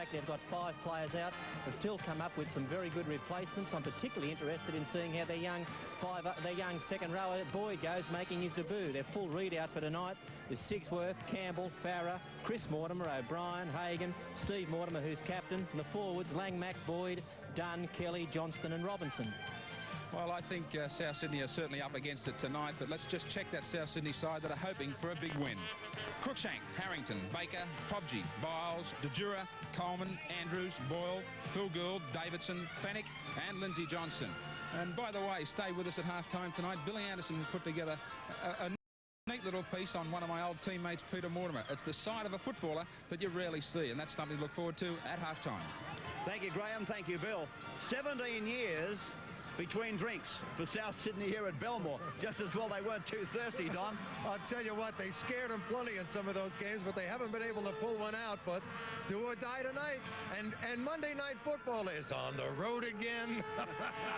fact they've got 5 players out, have still come up with some very good replacements. I'm particularly interested in seeing how their young second rower Boyd goes, making his debut. Their full readout for tonight is Sigsworth, Campbell, Farah, Chris Mortimer, O'Brien, Hagan, Steve Mortimer, who's captain, and the forwards Langmack, Boyd, Dunn, Kelly, Johnston and Robinson. Well, I think South Sydney are certainly up against it tonight, but let's just check that South Sydney side that are hoping for a big win. Cruikshank, Harrington, Baker, Pobji, Biles, DeJura, Coleman, Andrews, Boyle, Phil Gould, Davidson, Fennick and Lindsay Johnston. And by the way, stay with us at half-time tonight. Billy Anderson has put together a neat little piece on one of my old teammates, Peter Mortimer. It's the side of a footballer that you rarely see, and that's something to look forward to at half-time. Thank you, Graham. Thank you, Bill. 17 years between drinks for South Sydney here at Belmore. Just as well they weren't too thirsty, Don. I'll tell you what, they scared them plenty in some of those games, but they haven't been able to pull one out. But it's do or die tonight. And Monday Night Football is on the road again.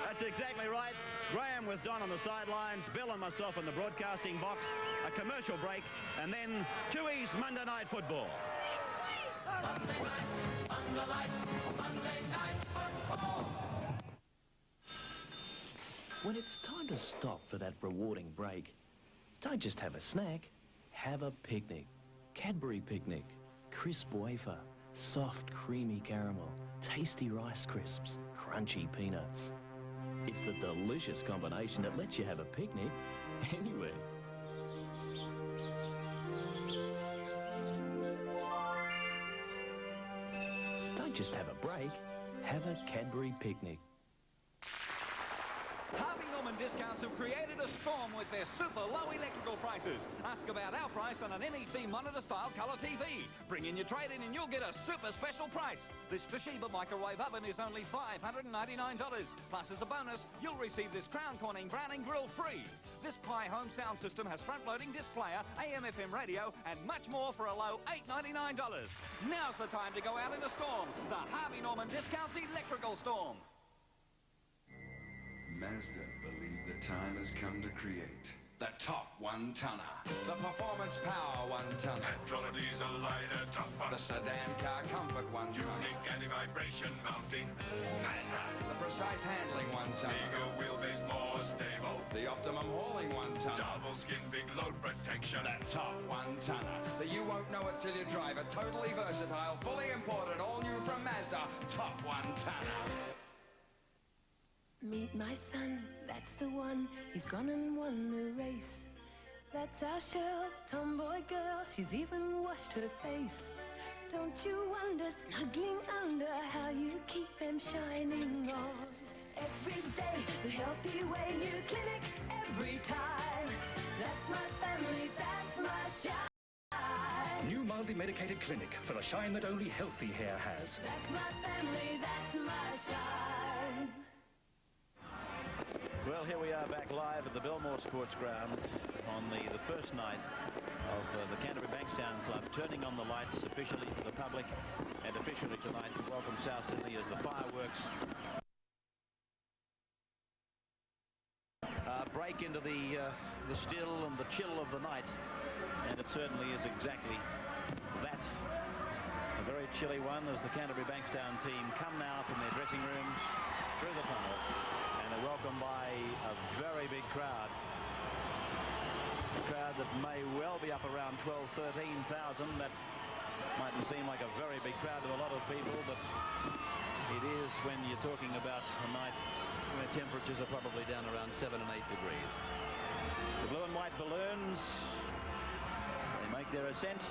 That's exactly right. Graham with Don on the sidelines, Bill and myself in the broadcasting box, a commercial break, and then 2E's Monday Night Football. Monday nights, under lights, Monday Night Football. When it's time to stop for that rewarding break, don't just have a snack, have a picnic. Cadbury Picnic, crisp wafer, soft creamy caramel, tasty rice crisps, crunchy peanuts. It's the delicious combination that lets you have a picnic anywhere. Don't just have a break, have a Cadbury Picnic. Harvey Norman Discounts have created a storm with their super low electrical prices. Ask about our price on an NEC monitor-style colour TV. Bring in your trade-in and you'll get a super special price. This Toshiba microwave oven is only $599. Plus, as a bonus, you'll receive this Crown Corning Browning grill free. This Pi home sound system has front-loading disc player, AM/FM radio, and much more for a low $899. Now's the time to go out in a storm. The Harvey Norman Discounts Electrical Storm. Mazda believe the time has come to create the top one-tonner, the performance power one-tonner, petrol and diesel lighter top one, the sedan car comfort one-tonner, unique anti-vibration mounting, Mazda, the precise handling one-tonner, bigger wheelbase, more stable, the optimum hauling one-tonner, double skin, big load protection, the top one-tonner, that you won't know it till you drive it, totally versatile, fully imported, all new from Mazda, top one-tonner. Meet my son, that's the one, he's gone and won the race. That's our Cheryl, tomboy girl, she's even washed her face. Don't you wonder, snuggling under, how you keep them shining on? Every day, the healthy way, new clinic, every time. That's my family, that's my shine. New mildly medicated clinic for the shine that only healthy hair has. That's my family, that's my shine. Well, here we are back live at the Belmore Sports Ground on the first night of the Canterbury Bankstown Club, turning on the lights officially for the public and officially tonight to welcome South Sydney as the fireworks break into the still and the chill of the night. And it certainly is exactly that. A very chilly one as the Canterbury Bankstown team come now from their dressing rooms through the tunnel. They're welcomed by a very big crowd. A crowd that may well be up around 12,000, 13,000. That mightn't seem like a very big crowd to a lot of people, but it is when you're talking about a night where temperatures are probably down around 7 and 8 degrees. The blue and white balloons, they make their ascent.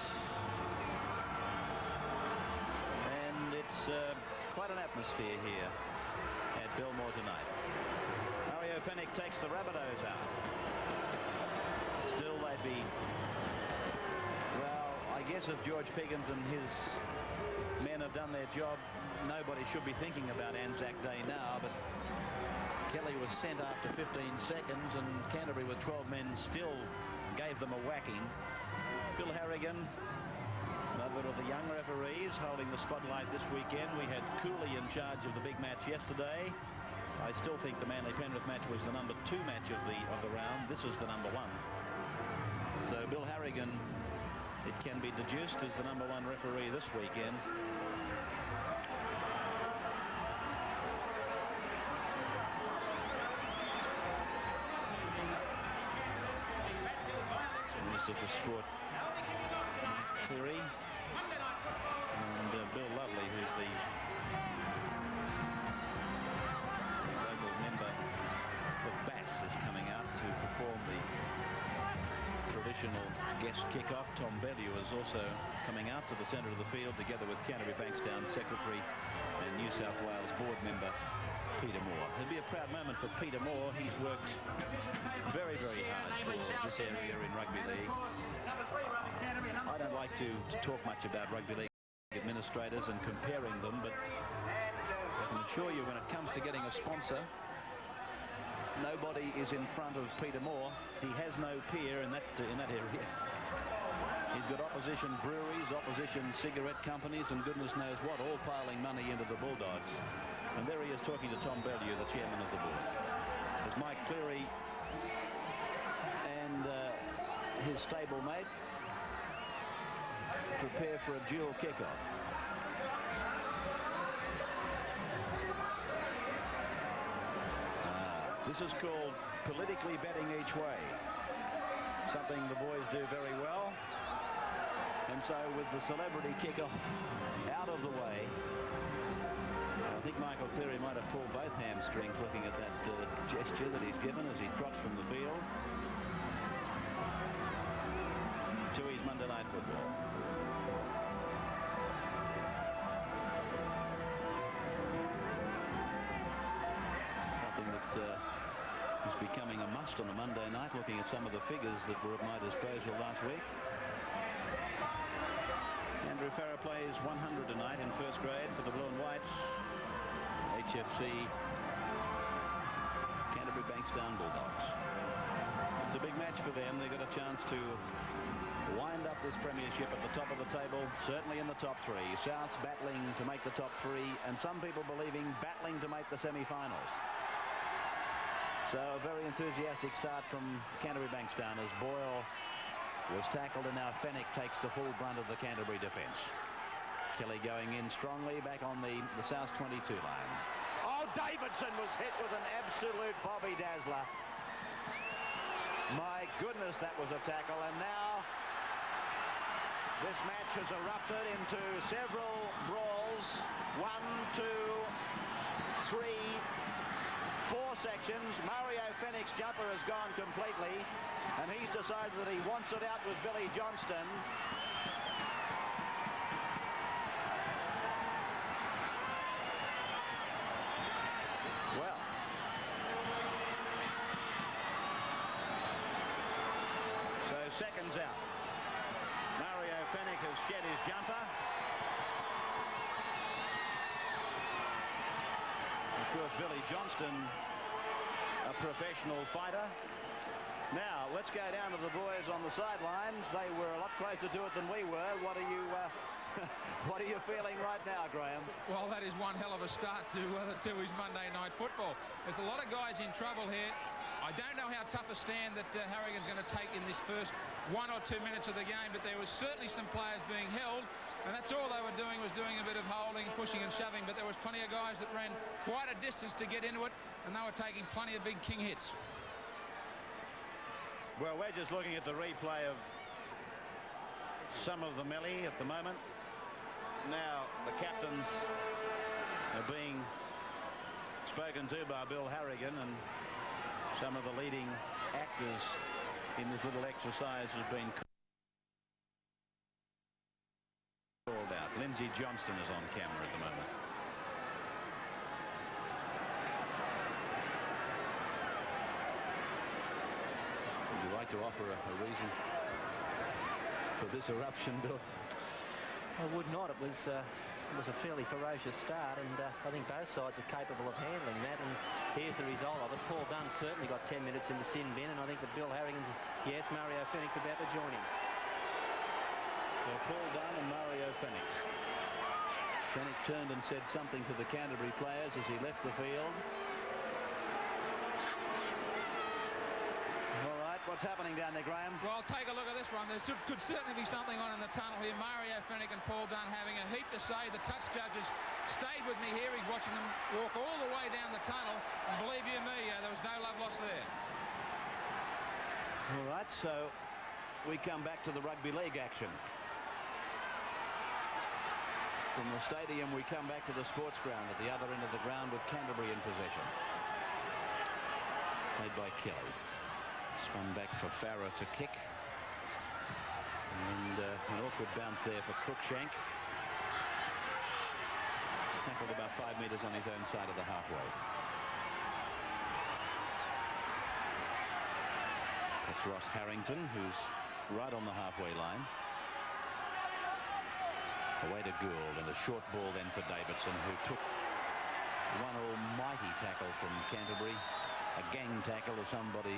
And it's quite an atmosphere here at Belmore tonight. Fennick takes the Rabbitohs out. Still they'd be, well, I guess if George Piggins and his men have done their job, nobody should be thinking about Anzac Day now, but Kelly was sent after 15 seconds and Canterbury with 12 men still gave them a whacking. Bill Harrigan, another of the young referees, holding the spotlight this weekend. We had Cooley in charge of the big match yesterday. I still think the Manly-Penrith match was the number 2 match of the round. This is the number 1. So Bill Harrigan, it can be deduced, as the number 1 referee this weekend. Minister for Sport, Cleary, and Bill Lovely, who's the local member for Bass, is coming out to perform the traditional guest kickoff. Tom Bellew is also coming out to the centre of the field together with Canterbury Bankstown Secretary and New South Wales board member Peter Moore. It'll be a proud moment for Peter Moore. He's worked very, very hard for this area in rugby league. I don't like to talk much about rugby league administrators and comparing them, but I can assure you when it comes to getting a sponsor, nobody is in front of Peter Moore. He has no peer in that area. He's got opposition breweries, opposition cigarette companies, and goodness knows what, all piling money into the Bulldogs. And there he is talking to Tom Bellew, the chairman of the board. As Mike Cleary and his stablemate prepare for a dual kickoff. This is called politically betting each way, something the boys do very well. And so with the celebrity kickoff out of the way, I think Michael Cleary might have pulled both hamstrings looking at that gesture that he's given as he trots from the field to his Monday Night Football. Something that is becoming a must on a Monday night, looking at some of the figures that were at my disposal last week. Andrew Farrer plays 100 tonight in first grade for the Blue and Whites. HFC Canterbury Bankstown Bulldogs. It's a big match for them. They've got a chance to wind up this premiership at the top of the table, certainly in the top three. South's battling to make the top three, and some people believing battling to make the semi-finals. So a very enthusiastic start from Canterbury Bankstown as Boyle was tackled, and now Fennick takes the full brunt of the Canterbury defence. Kelly going in strongly back on the South 22 line. Oh, Davidson was hit with an absolute Bobby Dazzler. My goodness, that was a tackle, and now this match has erupted into several brawls. 1, 2, 3, 4 sections. Mario Fennick's jumper has gone completely, and he's decided that he wants it out with Billy Johnston. Well, so seconds out. Mario Fennick has shed his jumper. Of course, Billy Johnston, a professional fighter. Now, let's go down to the boys on the sidelines. They were a lot closer to it than we were. What are you what are you feeling right now, Graham? Well, that is one hell of a start to his Monday Night Football. There's a lot of guys in trouble here. I don't know how tough a stand that Harrigan's going to take in this first 1 or 2 minutes of the game, but there was certainly some players being held, and that's all they were doing, was doing a bit of holding, pushing and shoving, but there was plenty of guys that ran quite a distance to get into it, and they were taking plenty of big king hits. Well, we're just looking at the replay of some of the melee at the moment. Now the captains are being spoken to by Bill Harrigan, and some of the leading actors in this little exercise have been called out. Lindsay Johnston is on camera at the moment. Would you like to offer a reason for this eruption, Bill? I would not. It was a fairly ferocious start, and I think both sides are capable of handling that, and here's the result of it. Paul Dunn certainly got 10 minutes in the sin bin, and I think that Bill Harrigan's, yes, Mario Fennick's about to join him. So Paul Dunn and Mario Fennick. Fennick turned and said something to the Canterbury players as he left the field. What's happening down there, Graham? Well, take a look at this one. There could certainly be something on in the tunnel here. Mario Fennick and Paul Dunn having a heap to say. The touch judges stayed with me here. He's watching them walk all the way down the tunnel. And believe you me, there was no love lost there. All right, so we come back to the rugby league action. From the stadium, we come back to the sports ground at the other end of the ground with Canterbury in possession. Played by Kelly. Spun back for Farah to kick. And an awkward bounce there for Cruikshank. Tackled about 5 metres on his own side of the halfway. That's Ross Harrington, who's right on the halfway line. Away to Gould, and a short ball then for Davidson, who took one almighty tackle from Canterbury. A gang tackle, as somebody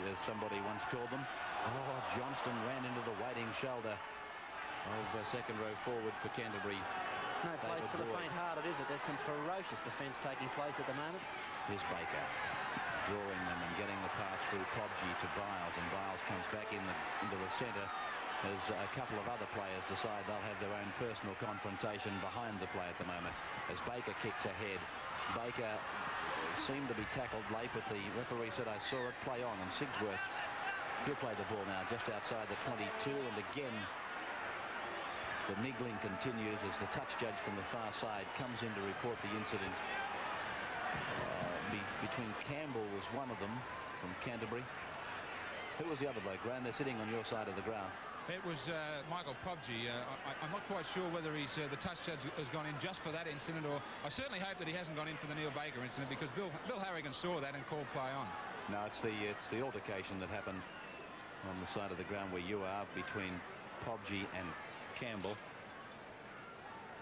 once called them. Oh, Johnston ran into the waiting shoulder of second row forward for Canterbury. There's no place for the faint-hearted, is it? There's some ferocious defence taking place at the moment. Here's Baker drawing them and getting the pass through Podgy to Biles, and Biles comes back into the centre as a couple of other players decide they'll have their own personal confrontation behind the play at the moment as Baker kicks ahead. Baker seemed to be tackled late, but the referee said, "I saw it play on," and Sigsworth, he'll play the ball now just outside the 22, and again the niggling continues as the touch judge from the far side comes in to report the incident. Between Campbell was one of them from Canterbury. Who was the other bloke, Graham? They're sitting on your side of the ground. It was Michael Podgy. I'm not quite sure whether he's the touch judge has gone in just for that incident, or I certainly hope that he hasn't gone in for the Neil Baker incident, because Bill Harrigan saw that and called play on. No, it's the altercation that happened on the side of the ground where you are between Podgy and Campbell.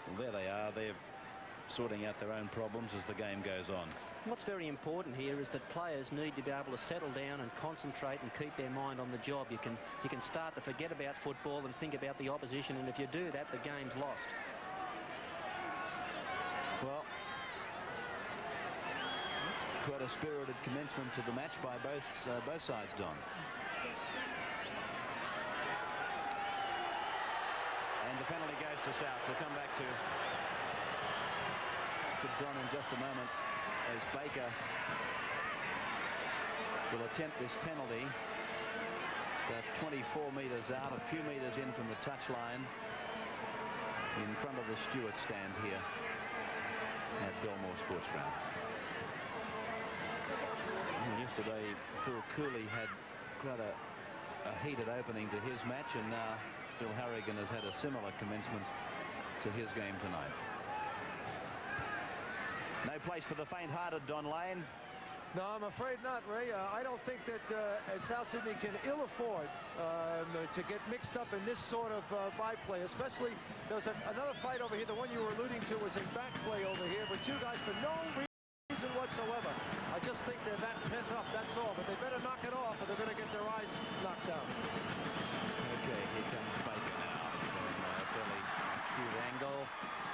Well, there they are. They're sorting out their own problems as the game goes on. What's very important here is that players need to be able to settle down and concentrate and keep their mind on the job. You can start to forget about football and think about the opposition, and if you do that, the game's lost. Well, quite a spirited commencement to the match by both sides, Don. And the penalty goes to South. We'll come back to Don in just a moment, as Baker will attempt this penalty about 24 metres out, a few metres in from the touchline, in front of the Stewart stand here at Belmore Sports Ground. Yesterday, Phil Cooley had quite a heated opening to his match, and now Bill Harrigan has had a similar commencement to his game tonight. No place for the faint-hearted, Don Lane. No, I'm afraid not, Ray. I don't think that South Sydney can ill afford to get mixed up in this sort of byplay, especially there was another fight over here. The one you were alluding to was in back play over here, but two guys for no reason whatsoever. I just think they're that pent up, that's all. But they better knock it off or they're going to get their eyes knocked out. Okay, here comes Baker now from a fairly acute angle.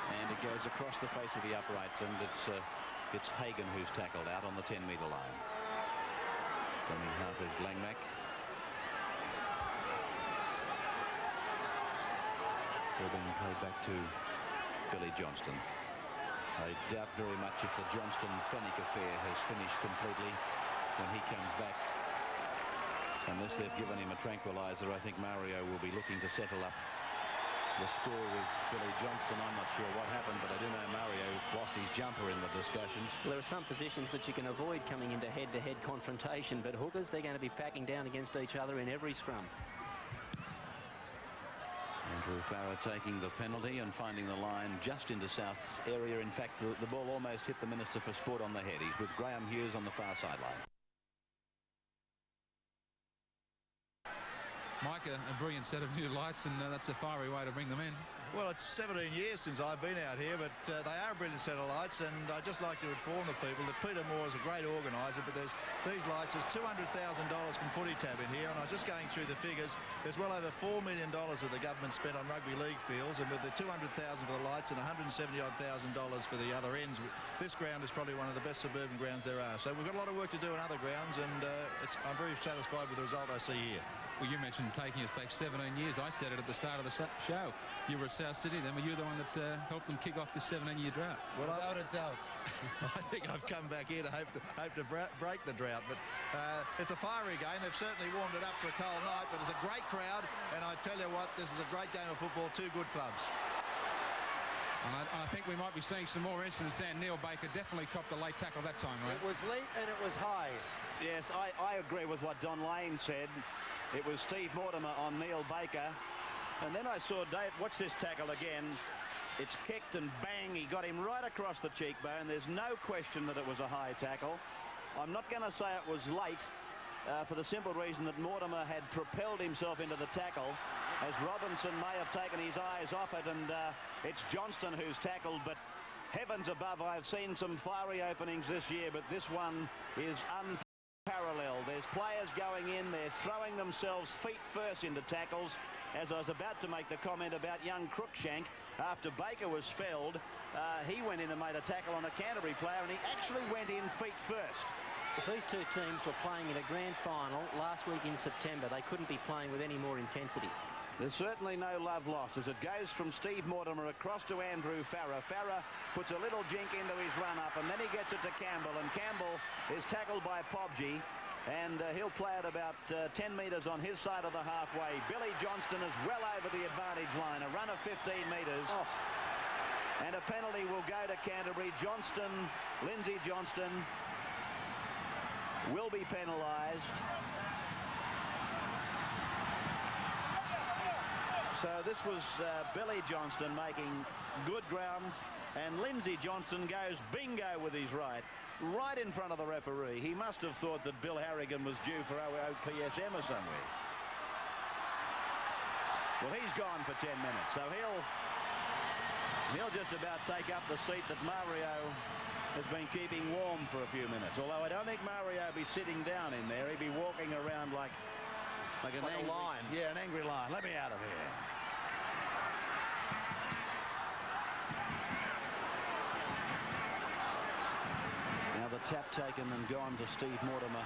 And it goes across the face of the uprights, and it's Hagan who's tackled out on the 10-metre line. Tommy Harper's Langmack. Ball being played back to Billy Johnston. I doubt very much if the Johnston-Fennick affair has finished completely when he comes back. Unless they've given him a tranquilizer, I think Mario will be looking to settle up the score with Billy Johnston. I'm not sure what happened, but I do know Mario lost his jumper in the discussions. Well, there are some positions that you can avoid coming into head-to-head confrontation, but hookers, they're going to be packing down against each other in every scrum. Andrew Farah taking the penalty and finding the line just into South's area. In fact, the ball almost hit the Minister for Sport on the head. He's with Graham Hughes on the far sideline. Mike, a brilliant set of new lights, and that's a fiery way to bring them in. Well, it's 17 years since I've been out here, but they are a brilliant set of lights, and I'd just like to inform the people that Peter Moore is a great organiser, but there's these lights, there's $200,000 from Footy Tab in here, and I was just going through the figures. There's well over $4 million that the government spent on rugby league fields, and with the $200,000 for the lights and $170,000 for the other ends, this ground is probably one of the best suburban grounds there are. So we've got a lot of work to do in other grounds, and I'm very satisfied with the result I see here. Well, you mentioned taking us back 17 years. I said it at the start of the show. You were at South Sydney then. Were you the one that helped them kick off this 17-year drought? Well, without a doubt. I think I've come back here to hope to break the drought. But it's a fiery game. They've certainly warmed it up for a cold night. But it's a great crowd. And I tell you what, this is a great game of football. Two good clubs. And I think we might be seeing some more incidents there. Neil Baker definitely copped a late tackle that time, right? It was late and it was high. Yes, I agree with what Don Lane said. It was Steve Mortimer on Neil Baker. And then I saw Dave, watch this tackle again. It's kicked and bang, he got him right across the cheekbone. There's no question that it was a high tackle. I'm not going to say it was late for the simple reason that Mortimer had propelled himself into the tackle, as Robinson may have taken his eyes off it, and it's Johnston who's tackled. But heavens above, I've seen some fiery openings this year, but this one is unparalleled. There's players going in, they're throwing themselves feet first into tackles. As I was about to make the comment about young Cruikshank, after Baker was felled, he went in and made a tackle on a Canterbury player, and he actually went in feet first. If these two teams were playing in a grand final last week in September, they couldn't be playing with any more intensity. There's certainly no love lost as it goes from Steve Mortimer across to Andrew Farrer. Farrer puts a little jink into his run-up, and then he gets it to Campbell, and Campbell is tackled by Pobji, and he'll play it about 10 metres on his side of the halfway. Billy Johnston is well over the advantage line, a run of 15 metres. Oh. And a penalty will go to Canterbury. Lindsay Johnston will be penalised. So this was Billy Johnston making good ground, and Lindsay Johnston goes bingo with his right in front of the referee. He must have thought that Bill Harrigan was due for OPSM or somewhere. Well, he's gone for 10 minutes, so he'll just about take up the seat that Mario has been keeping warm for a few minutes. Although I don't think Mario will be sitting down in there. He'd be walking around like an angry lion. Yeah, an angry lion. Let me out of here. Now the tap taken and gone to Steve Mortimer.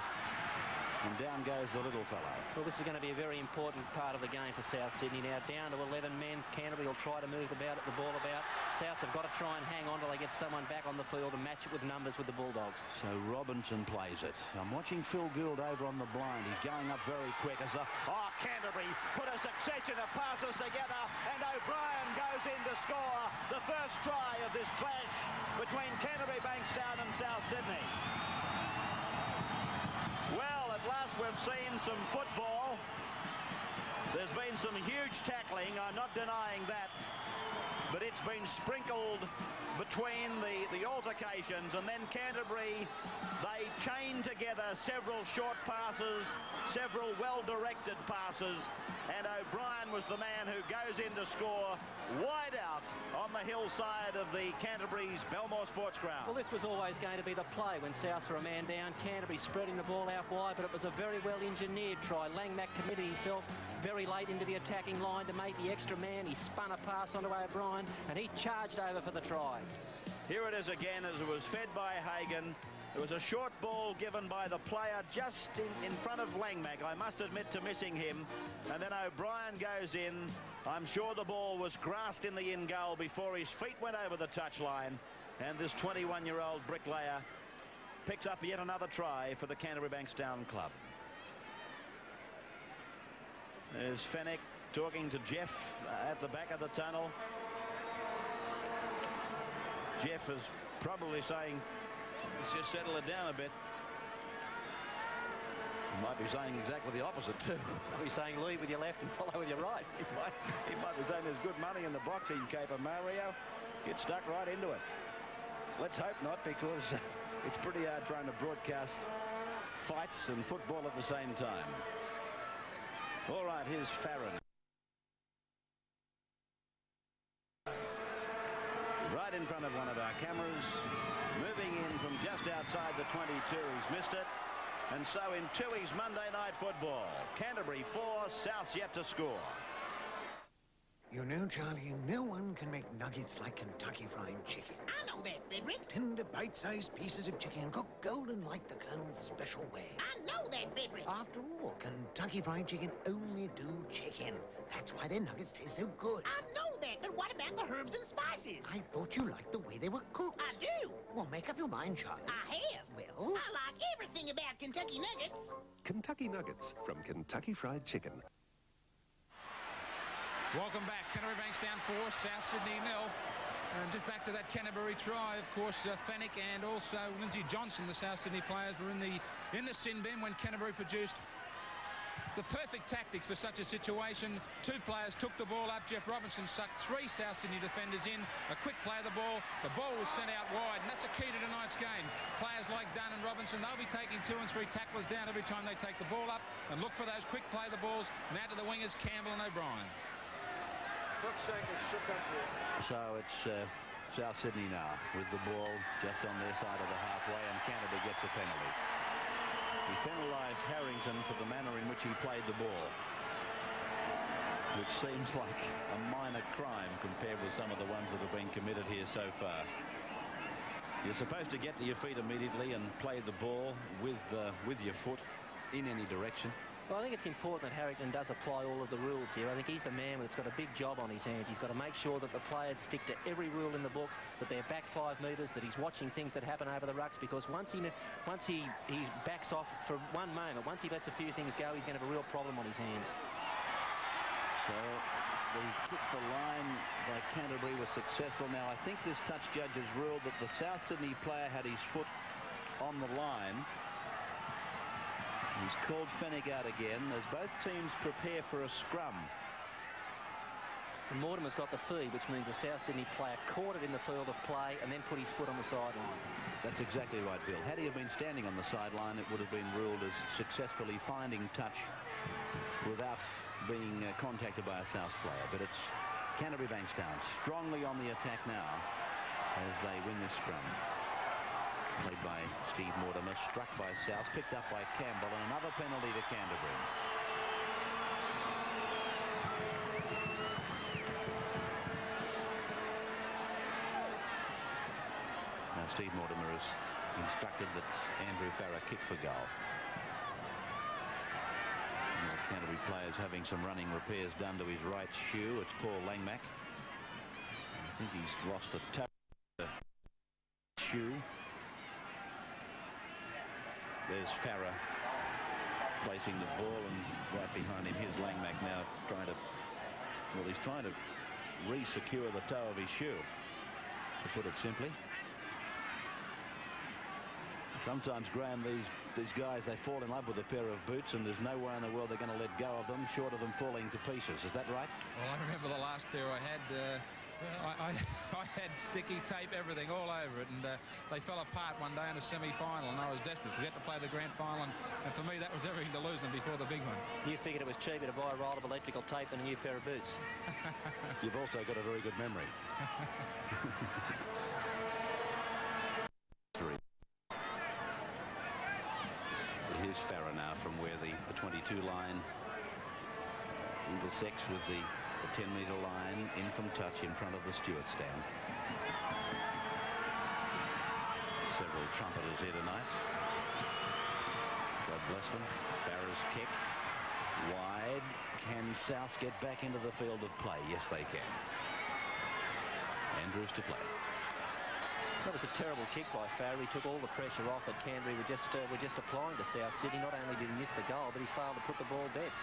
And down goes the little fellow. Well, this is going to be a very important part of the game for South Sydney. Now down to 11 men. Canterbury will try to move the ball about. Souths have got to try and hang on till they get someone back on the field and match it with numbers with the Bulldogs. So Robinson plays it. I'm watching Phil Gould over on the blind. He's going up very quick as Canterbury put a succession of passes together, and O'Brien goes in to score the first try of this clash between Canterbury Bankstown and South Sydney. Well, at last we've seen some football. There's been some huge tackling, I'm not denying that, but it's been sprinkled between the altercations, and then Canterbury, they chained together several short passes, several well-directed passes, and O'Brien was the man who goes in to score wide out on the hillside of the Canterbury's Belmore Sports Ground. Well, this was always going to be the play when Souths were a man down. Canterbury spreading the ball out wide, but it was a very well-engineered try. Langmack committed himself very late into the attacking line to make the extra man. He spun a pass onto O'Brien, and he charged over for the try. Here it is again as it was fed by Hagan. It was a short ball given by the player just in front of Langmack, I must admit to missing him. And then O'Brien goes in. I'm sure the ball was grasped in the in goal before his feet went over the touchline. And this 21-year-old bricklayer picks up yet another try for the Canterbury Bankstown club. There's Fennick talking to Jeff at the back of the tunnel. Jeff is probably saying, let's just settle it down a bit. He might be saying exactly the opposite too. He'll be saying lead with your left and follow with your right. He might be saying there's good money in the boxing cape of Mario. Get stuck right into it. Let's hope not, because it's pretty hard trying to broadcast fights and football at the same time. All right, here's Farron. Right in front of one of our cameras, moving in from just outside the 22. He's missed it. And so in Tooheys Monday Night Football, Canterbury 4, Souths yet to score. You know, Charlie, no one can make nuggets like Kentucky Fried Chicken. I know that, Frederick. Tender, bite-sized pieces of chicken cooked golden like the Colonel's special way. I know that beverage. After all, Kentucky Fried Chicken only do chicken. That's why their nuggets taste so good. I know that, but what about the herbs and spices? I thought you liked the way they were cooked. I do. Well, make up your mind, Charlie. I have. Well? I like everything about Kentucky Nuggets. Kentucky Nuggets from Kentucky Fried Chicken. Welcome back. Canterbury Bankstown 4, South Sydney 0. And just back to that Canterbury try, of course, Fennick and also Lindsay Johnson, the South Sydney players, were in the sin bin when Canterbury produced the perfect tactics for such a situation. Two players took the ball up. Jeff Robinson sucked three South Sydney defenders in. A quick play of the ball. The ball was sent out wide, and that's a key to tonight's game. Players like Dunn and Robinson, they'll be taking 2 and 3 tacklers down every time they take the ball up, and look for those quick play the balls. Now to the wingers, Campbell and O'Brien. Crookshank is shook up here. So it's South Sydney now with the ball just on their side of the halfway, and Canterbury gets a penalty. He's penalised Harrington for the manner in which he played the ball, which seems like a minor crime compared with some of the ones that have been committed here so far. You're supposed to get to your feet immediately and play the ball with your foot in any direction. Well, I think it's important that Harrington does apply all of the rules here. I think he's the man that's got a big job on his hands. He's got to make sure that the players stick to every rule in the book, that they're back 5 metres, that he's watching things that happen over the rucks, because once he backs off for one moment, once he lets a few things go, he's going to have a real problem on his hands. So the kick for line by Canterbury was successful. Now, I think this touch judge has ruled that the South Sydney player had his foot on the line. He's called Fennick out again as both teams prepare for a scrum. And Mortimer's got the feed, which means the South Sydney player caught it in the field of play and then put his foot on the sideline. That's exactly right, Bill. Had he have been standing on the sideline, it would have been ruled as successfully finding touch without being contacted by a South player. But it's Canterbury Bankstown strongly on the attack now as they win this scrum. Played by Steve Mortimer, struck by South, picked up by Campbell, and another penalty to Canterbury. Now Steve Mortimer has instructed that Andrew Farrer kick for goal. And the Canterbury players having some running repairs done to his right shoe. It's Paul Langmack. I think he's lost the toe shoe. There's Farrer placing the ball, and right behind him, here's Langmack now trying to, well, he's trying to re-secure the toe of his shoe, to put it simply. Sometimes, Graham, these guys, they fall in love with a pair of boots, and there's nowhere in the world they're going to let go of them, short of them falling to pieces. Is that right? Well, I remember the last pair I had. I had sticky tape, everything all over it, and they fell apart one day in a semi-final, and I was desperate to get to play the grand final, and for me that was everything to lose them before the big one. You figured it was cheaper to buy a roll of electrical tape than a new pair of boots. You've also got a very good memory. Here's Farrer now from where the 22 line intersects with the 10-metre line, in from touch in front of the Stewart stand. Several trumpeters here tonight. God bless them. Farrer's kick wide. Can South get back into the field of play? Yes, they can. Andrews to play. That was a terrible kick by Farrer. He took all the pressure off that Canterbury were just applying to South Sydney. Not only did he miss the goal, but he failed to put the ball dead.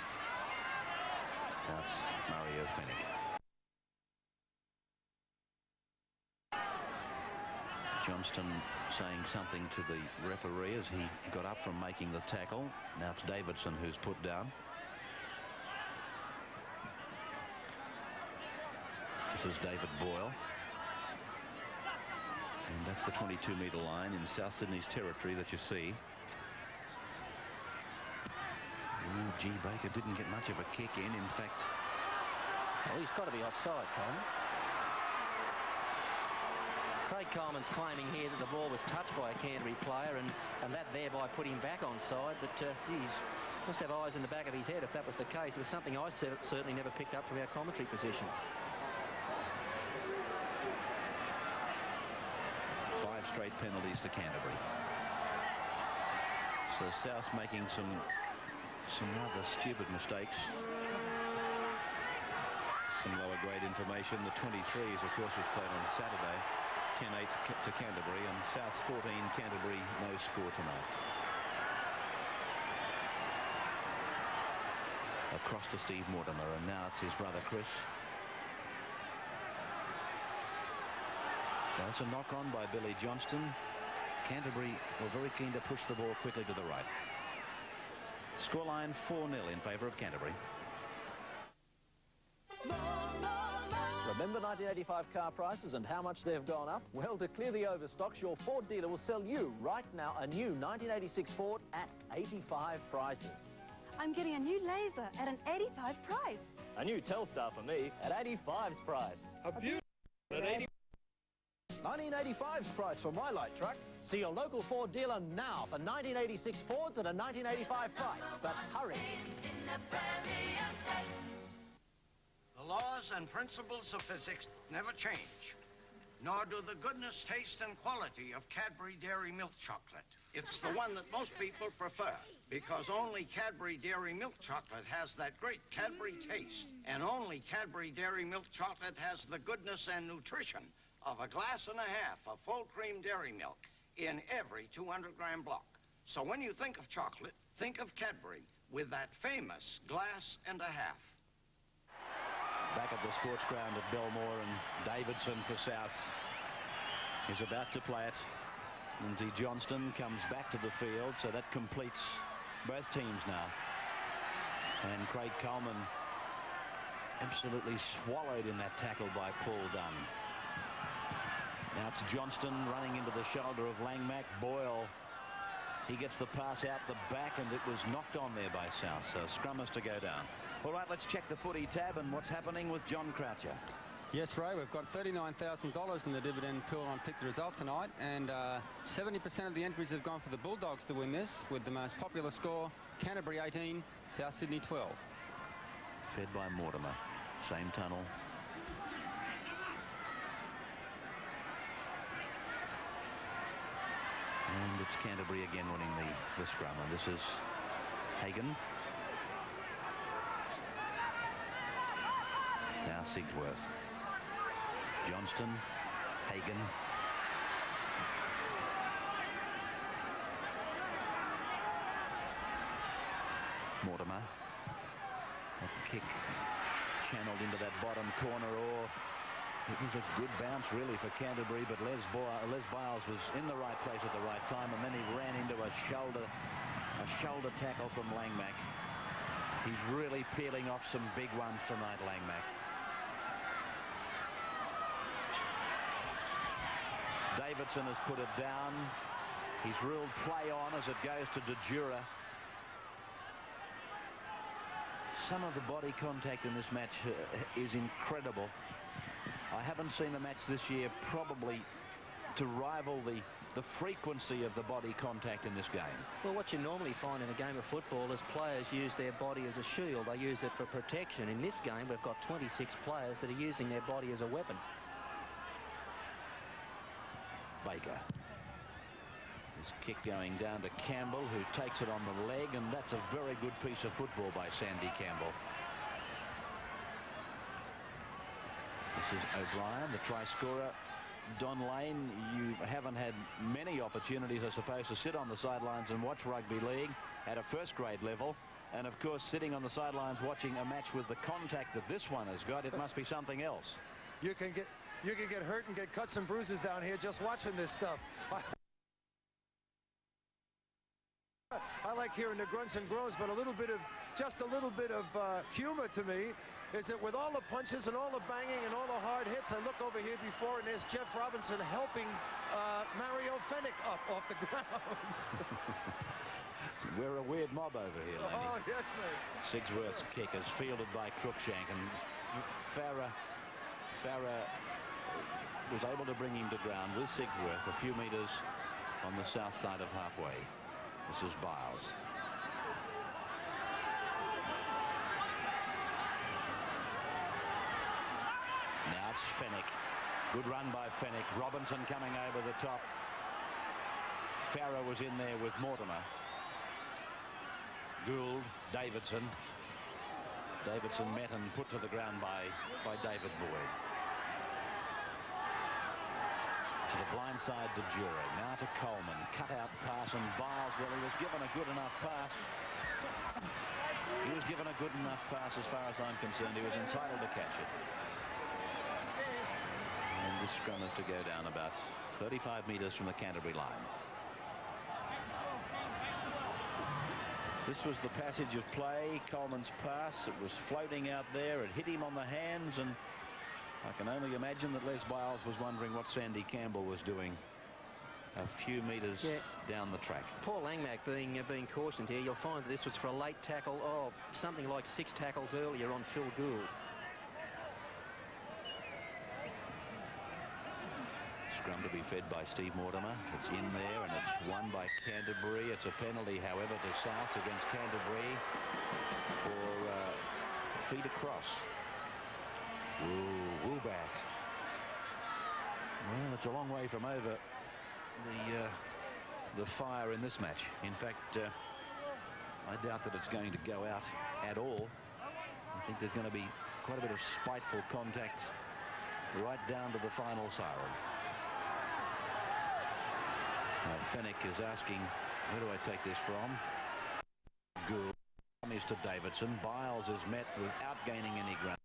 That's Mario Fennick. Johnston saying something to the referee as he got up from making the tackle. Now it's Davidson who's put down. This is David Boyle. And that's the 22-metre line in South Sydney's territory that you see. Ooh, G. Baker didn't get much of a kick in. In fact, well, he's got to be offside, Coleman. Craig Coleman's claiming here that the ball was touched by a Canterbury player and that thereby put him back onside. But geez, must have eyes in the back of his head if that was the case. It was something I certainly never picked up from our commentary position. 5 straight penalties to Canterbury. So South making some rather stupid mistakes. Some lower grade information. The 23s, of course, was played on Saturday. 10-8 to Canterbury, and South's 14, Canterbury no score tonight. Across to Steve Mortimer, and now it's his brother Chris. That's a knock on by Billy Johnston. Canterbury were very keen to push the ball quickly to the right. Scoreline 4-0 in favour of Canterbury. Remember 1985 car prices and how much they've gone up? Well, to clear the overstocks, your Ford dealer will sell you right now a new 1986 Ford at 85 prices. I'm getting a new Laser at an 85 price. A new Telstar for me at 85's price. A beautiful at 80. 1985's price for my light truck. See your local Ford dealer now for 1986 Fords at a 1985 price. But hurry. The laws and principles of physics never change, nor do the goodness, taste, and quality of Cadbury Dairy Milk Chocolate. It's the one that most people prefer, because only Cadbury Dairy Milk Chocolate has that great Cadbury taste, and only Cadbury Dairy Milk Chocolate has the goodness and nutrition of a glass and a half of full cream dairy milk in every 200-gram block. So when you think of chocolate, think of Cadbury with that famous glass and a half. Back at the sports ground at Belmore, and Davidson for South is about to play it. Lindsay Johnston comes back to the field, so that completes both teams now. And Craig Coleman absolutely swallowed in that tackle by Paul Dunn. Now it's Johnston running into the shoulder of Langmack. Boyle, he gets the pass out the back, and it was knocked on there by South, so scrum has to go down. All right, let's check the footy tab and what's happening with John Croucher. Yes, Ray, we've got $39,000 in the dividend pool on Pick the Result tonight, and 70% of the entries have gone for the Bulldogs to win this, with the most popular score, Canterbury 18, South Sydney 12. Fed by Mortimer. Same tunnel. And it's Canterbury again winning the scrum, and this is Hagan. Now Sigsworth. Johnston, Hagan. Mortimer. That kick channeled into that bottom corner, or it was a good bounce really for Canterbury, but Les Biles was in the right place at the right time, and then he ran into a shoulder tackle from Langmack. He's really peeling off some big ones tonight, Langmack. Davidson has put it down. He's ruled play on as it goes to DeJura. Some of the body contact in this match is incredible. I haven't seen a match this year probably to rival the frequency of the body contact in this game. Well, what you normally find in a game of football is players use their body as a shield. They use it for protection. In this game, we've got 26 players that are using their body as a weapon. Baker. His kick going down to Campbell, who takes it on the leg, and that's a very good piece of football by Sandy Campbell. This is O'Brien, the try scorer. Don Lane, you haven't had many opportunities, I suppose, to sit on the sidelines and watch rugby league at a first grade level. And of course, sitting on the sidelines watching a match with the contact that this one has got, it must be something else. You can get hurt and get cuts and bruises down here just watching this stuff. I like hearing the grunts and groans, but just a little bit of humor to me is that with all the punches and all the banging and all the hard hits, I look over here before and there's Jeff Robinson helping Mario Fennick up off the ground. We're a weird mob over here, Lenny. Oh, yes, mate. Sigsworth's kick is fielded by Cruikshank, and Farah was able to bring him to ground with Sigsworth a few meters on the south side of halfway. This is Biles. Now it's Fennick. Good run by Fennick. Robinson coming over the top. Farah was in there with Mortimer. Gould, Davidson. Davidson met and put to the ground by David Boyd. To the blind side to Jura. Now to Coleman. Cut out pass, and Biles, well, he was given a good enough pass. He was given a good enough pass as far as I'm concerned. He was entitled to catch it. And this scrum is to go down about 35 metres from the Canterbury line. This was the passage of play. Coleman's pass. It was floating out there. It hit him on the hands, and I can only imagine that Les Biles was wondering what Sandy Campbell was doing a few metres down the track. Paul Langmack being cautioned here. You'll find that this was for a late tackle. Oh, something like 6 tackles earlier on Phil Gould. Scrum to be fed by Steve Mortimer. It's in there, and it's won by Canterbury. It's a penalty, however, to South against Canterbury for feet across. Woo back. Well, it's a long way from over the fire in this match. In fact, I doubt that it's going to go out at all. I think there's going to be quite a bit of spiteful contact right down to the final siren. Fennick is asking, where do I take this from? Gould is to Davidson. Biles is met without gaining any ground.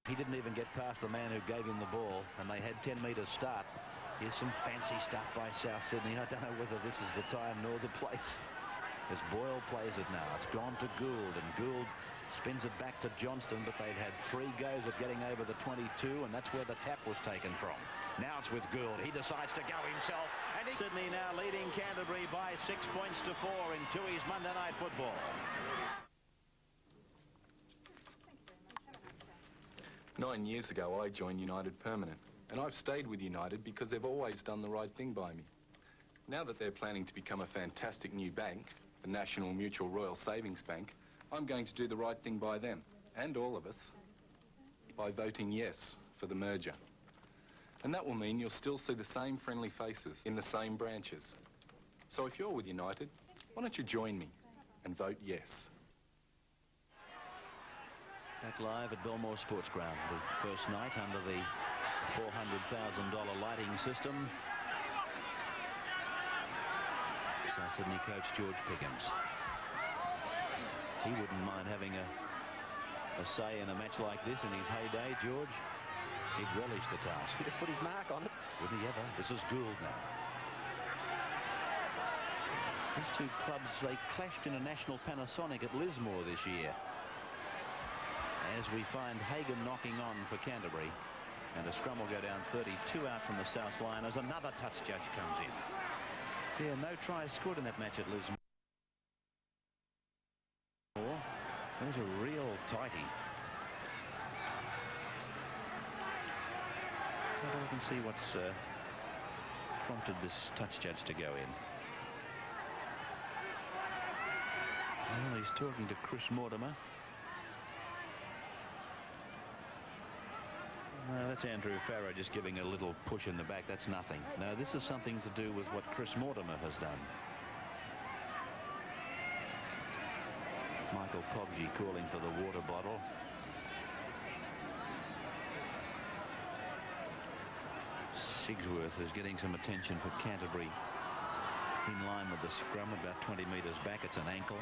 He didn't even get past the man who gave him the ball, and they had 10 metres start. Here's some fancy stuff by South Sydney. I don't know whether this is the time nor the place. As Boyle plays it now, it's gone to Gould, and Gould spins it back to Johnston, but they've had 3 goes at getting over the 22, and that's where the tap was taken from. Now it's with Gould. He decides to go himself, and Sydney now leading Canterbury by 6 points to 4 in Tui's Monday Night Football. 9 years ago, I joined United Permanent, and I've stayed with United because they've always done the right thing by me. Now that they're planning to become a fantastic new bank, the National Mutual Royal Savings Bank, I'm going to do the right thing by them, and all of us, by voting yes for the merger. And that will mean you'll still see the same friendly faces in the same branches. So if you're with United, why don't you join me and vote yes? Back live at Belmore Sports Ground, the first night under the $400,000 lighting system. South Sydney coach George Pickens. He wouldn't mind having a say in a match like this in his heyday, George. He'd relish the task. He'd put his mark on it. Wouldn't he ever? This is Gould now. These two clubs, they clashed in a national Panasonic at Lismore this year. As we find Hagan knocking on for Canterbury, and a scrum will go down 32 out from the south line as another touch judge comes in. Yeah, no tries scored in that match at Lismore. That was a real tighty. So I can see what's prompted this touch judge to go in. Well, he's talking to Chris Mortimer. No, that's Andrew Farrow just giving a little push in the back. That's nothing. No, this is something to do with what Chris Mortimer has done. Michael Pobji calling for the water bottle. Sigsworth is getting some attention for Canterbury. In line with the scrum, about 20 metres back. It's an ankle.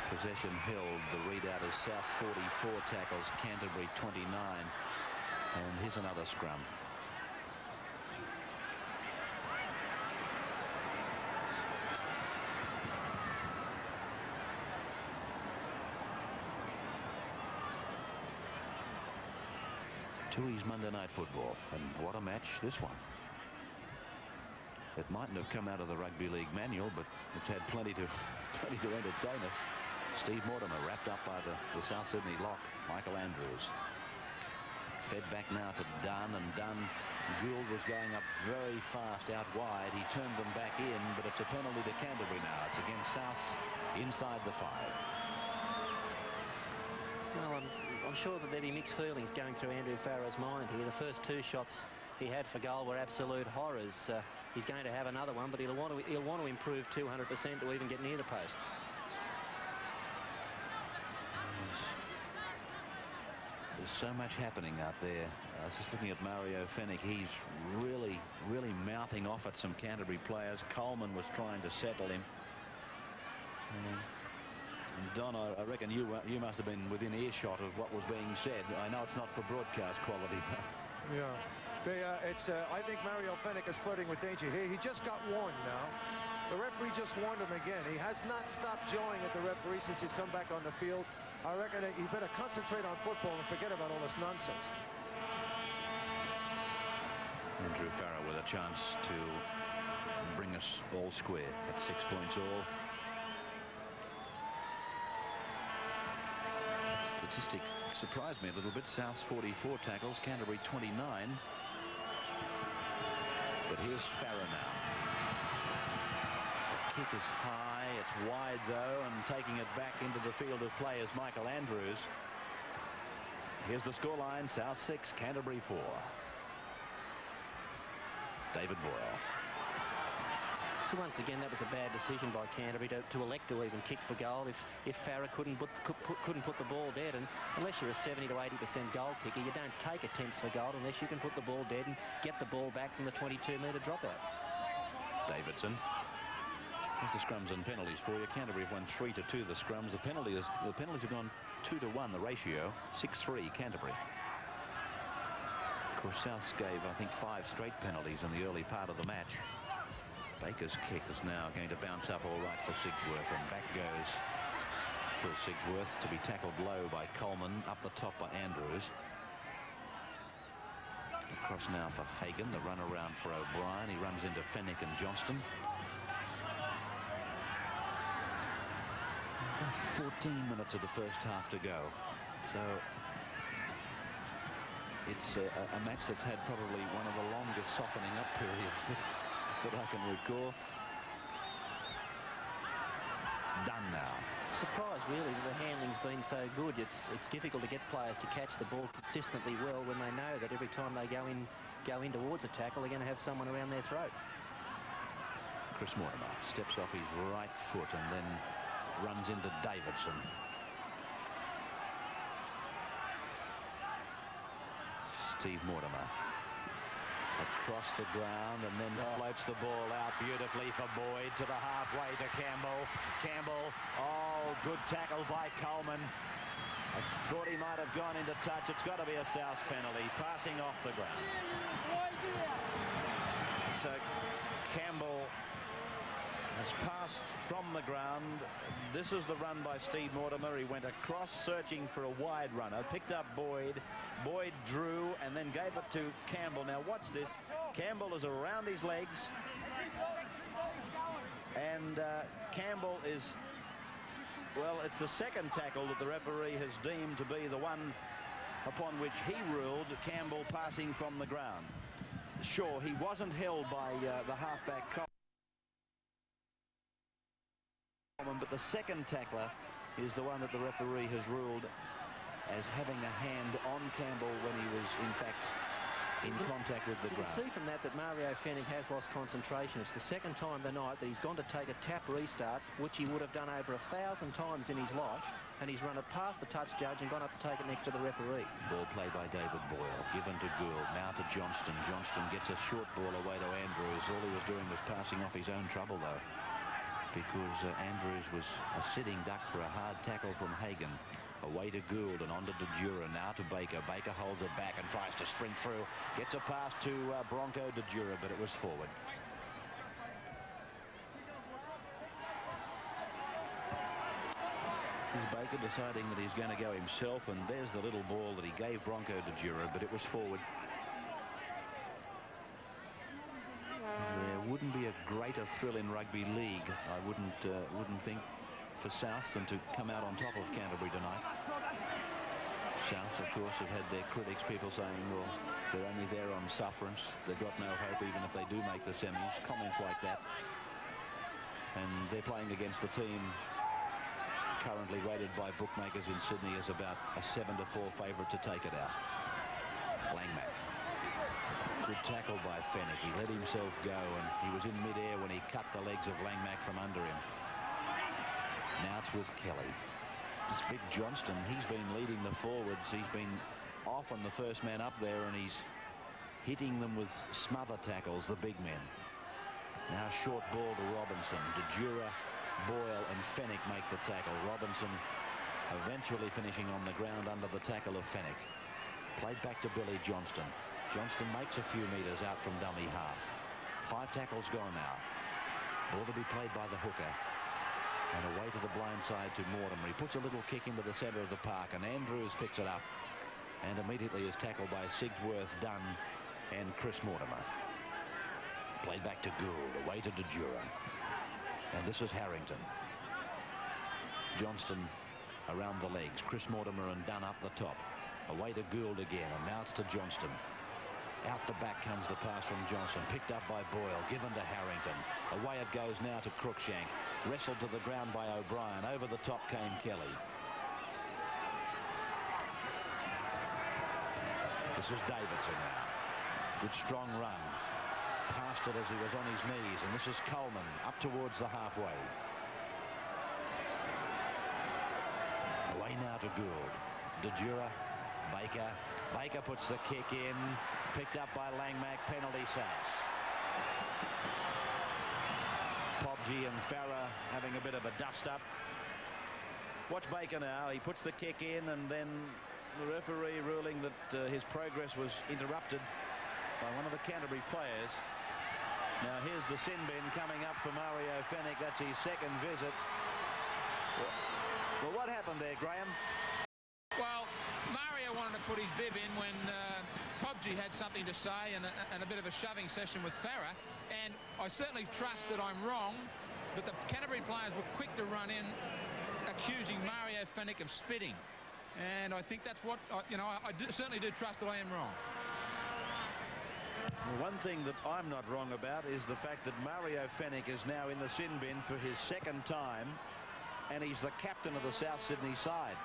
Possession held. The readout is South 44 tackles, Canterbury 29. And here's another scrum. Tui's Monday Night Football, and what a match this one. It mightn't have come out of the Rugby League manual, but it's had plenty to entertain us. Steve Mortimer wrapped up by the South Sydney lock, Michael Andrews. Fed back now to Dunn, and Dunn, Gould was going up very fast out wide. He turned them back in, but it's a penalty to Canterbury now. It's against South inside the 5. Well, I'm sure that there'd be mixed feelings going through Andrew Farrow's mind here. The first 2 shots he had for goal were absolute horrors. He's going to have another one, but he'll want to improve 200% to even get near the posts. There's so much happening out there. I was just looking at Mario Fennick. He's really mouthing off at some Canterbury players. Coleman was trying to settle him. And Don, I reckon you must have been within earshot of what was being said. I know it's not for broadcast quality, though. Yeah. I think Mario Fennick is flirting with danger here. He just got warned now. The referee just warned him again. He has not stopped jawing at the referee since he's come back on the field. I reckon that he better concentrate on football and forget about all this nonsense. Andrew Farrar with a chance to bring us all square at 6 points all. That statistic surprised me a little bit. South's 44 tackles, Canterbury 29. But here's Farrar now. The kick is high, it's wide though, and taking it back into the field of play is Michael Andrews. Here's the scoreline: South 6, Canterbury 4. David Boyle. So once again, that was a bad decision by Canterbury to elect to even kick for goal if Farrar couldn't put the ball dead. And unless you're a 70 to 80% goal kicker, you don't take attempts for goal unless you can put the ball dead and get the ball back from the 22-metre dropout. Davidson. Here's the scrums and penalties for you. Canterbury have won 3-2 the scrums. The penalties have gone 2-1, the ratio. 6-3 Canterbury. Of course, South gave, I think, 5 straight penalties in the early part of the match. Baker's kick is now going to bounce up all right for Sigsworth, and back goes Phil Sigsworth to be tackled low by Coleman, up the top by Andrews. Across now for Hagan, the run around for O'Brien. He runs into Fennick and Johnston. 14 minutes of the first half to go. So it's a match that's had probably one of the longest softening up periods that I can recall. Done now. Surprised really that the handling's been so good. It's difficult to get players to catch the ball consistently well when they know that every time they go in towards a tackle, they're going to have someone around their throat. Chris Mortimer steps off his right foot and then runs into Davidson. Steve Mortimer across the ground and then floats the ball out beautifully for Boyd to the halfway to Campbell. Campbell, oh, good tackle by Coleman. I thought he might have gone into touch. It's got to be a South penalty, passing off the ground. So Campbell has passed from the ground. This is the run by Steve Mortimer. He went across searching for a wide runner, picked up Boyd. Boyd drew and then gave it to Campbell. Now watch this. Campbell is around his legs, and Campbell is, well, it's the second tackle that the referee has deemed to be the one upon which he ruled Campbell passing from the ground. Sure, he wasn't held by the halfback Coleman, but the second tackler is the one that the referee has ruled as having a hand on Campbell when he was in fact in contact with the ground. You can see from that Mario Fennick has lost concentration. It's the second time tonight that he's gone to take a tap restart, which he would have done over 1,000 times in his life, and he's run it past the touch judge and gone up to take it next to the referee. Ball play by David Boyle, given to Gould, now to Johnston. Johnston gets a short ball away to Andrews. All he was doing was passing off his own trouble though, because Andrews was a sitting duck for a hard tackle from Hagan. Away to Gould and on to Dejura, now to Baker. Baker holds it back and tries to sprint through. Gets a pass to Bronco Dejura, but it was forward. Here's Baker deciding that he's going to go himself, and there's the little ball that he gave Bronco Dejura, but it was forward. There wouldn't be a greater thrill in rugby league, I wouldn't think, for South than to come out on top of Canterbury tonight. South, of course, have had their critics, people saying, well, they're only there on sufferance. They've got no hope even if they do make the semis. Comments like that. And they're playing against the team currently rated by bookmakers in Sydney as about a 7-4 favourite to take it out. Langmack. Good tackle by Fennick. He let himself go, and he was in midair when he cut the legs of Langmack from under him. Now it's with Kelly. This big Johnston, he's been leading the forwards. He's been often the first man up there, and he's hitting them with smother tackles, the big men. Now short ball to Robinson. DeJura, Boyle and Fennick make the tackle. Robinson eventually finishing on the ground under the tackle of Fennick. Played back to Billy Johnston. Johnston makes a few metres out from dummy half. 5 tackles gone now. Ball to be played by the hooker. And away to the blind side to Mortimer. He puts a little kick into the centre of the park, and Andrews picks it up and immediately is tackled by Sigsworth, Dunn and Chris Mortimer. Played back to Gould, away to DeJura. And this is Harrington. Johnston around the legs. Chris Mortimer and Dunn up the top. Away to Gould again, and now it's to Johnston. Out the back comes the pass from Johnston, picked up by Boyle, given to Harrington. Away it goes now to Cruikshank. Wrestled to the ground by O'Brien. Over the top came Kelly. This is Davidson now. Good strong run. Passed it as he was on his knees, and this is Coleman up towards the halfway. Away now to Gould. DeJura, Baker. Baker puts the kick in. Picked up by Langmack. Penalty Sass. Pobji and Farah having a bit of a dust-up. Watch Baker now. He puts the kick in, and then the referee ruling that his progress was interrupted by one of the Canterbury players. Now here's the sin bin coming up for Mario Fennick. That's his second visit. Well, what happened there, Graham? Well, Mario wanted to put his bib in when Pobji had something to say and a bit of a shoving session with Farah. And I certainly trust that I'm wrong, but the Canterbury players were quick to run in, accusing Mario Fennick of spitting. And I think that's what, I certainly do trust that I am wrong. Well, one thing that I'm not wrong about is the fact that Mario Fennick is now in the sin bin for his second time, and he's the captain of the South Sydney side.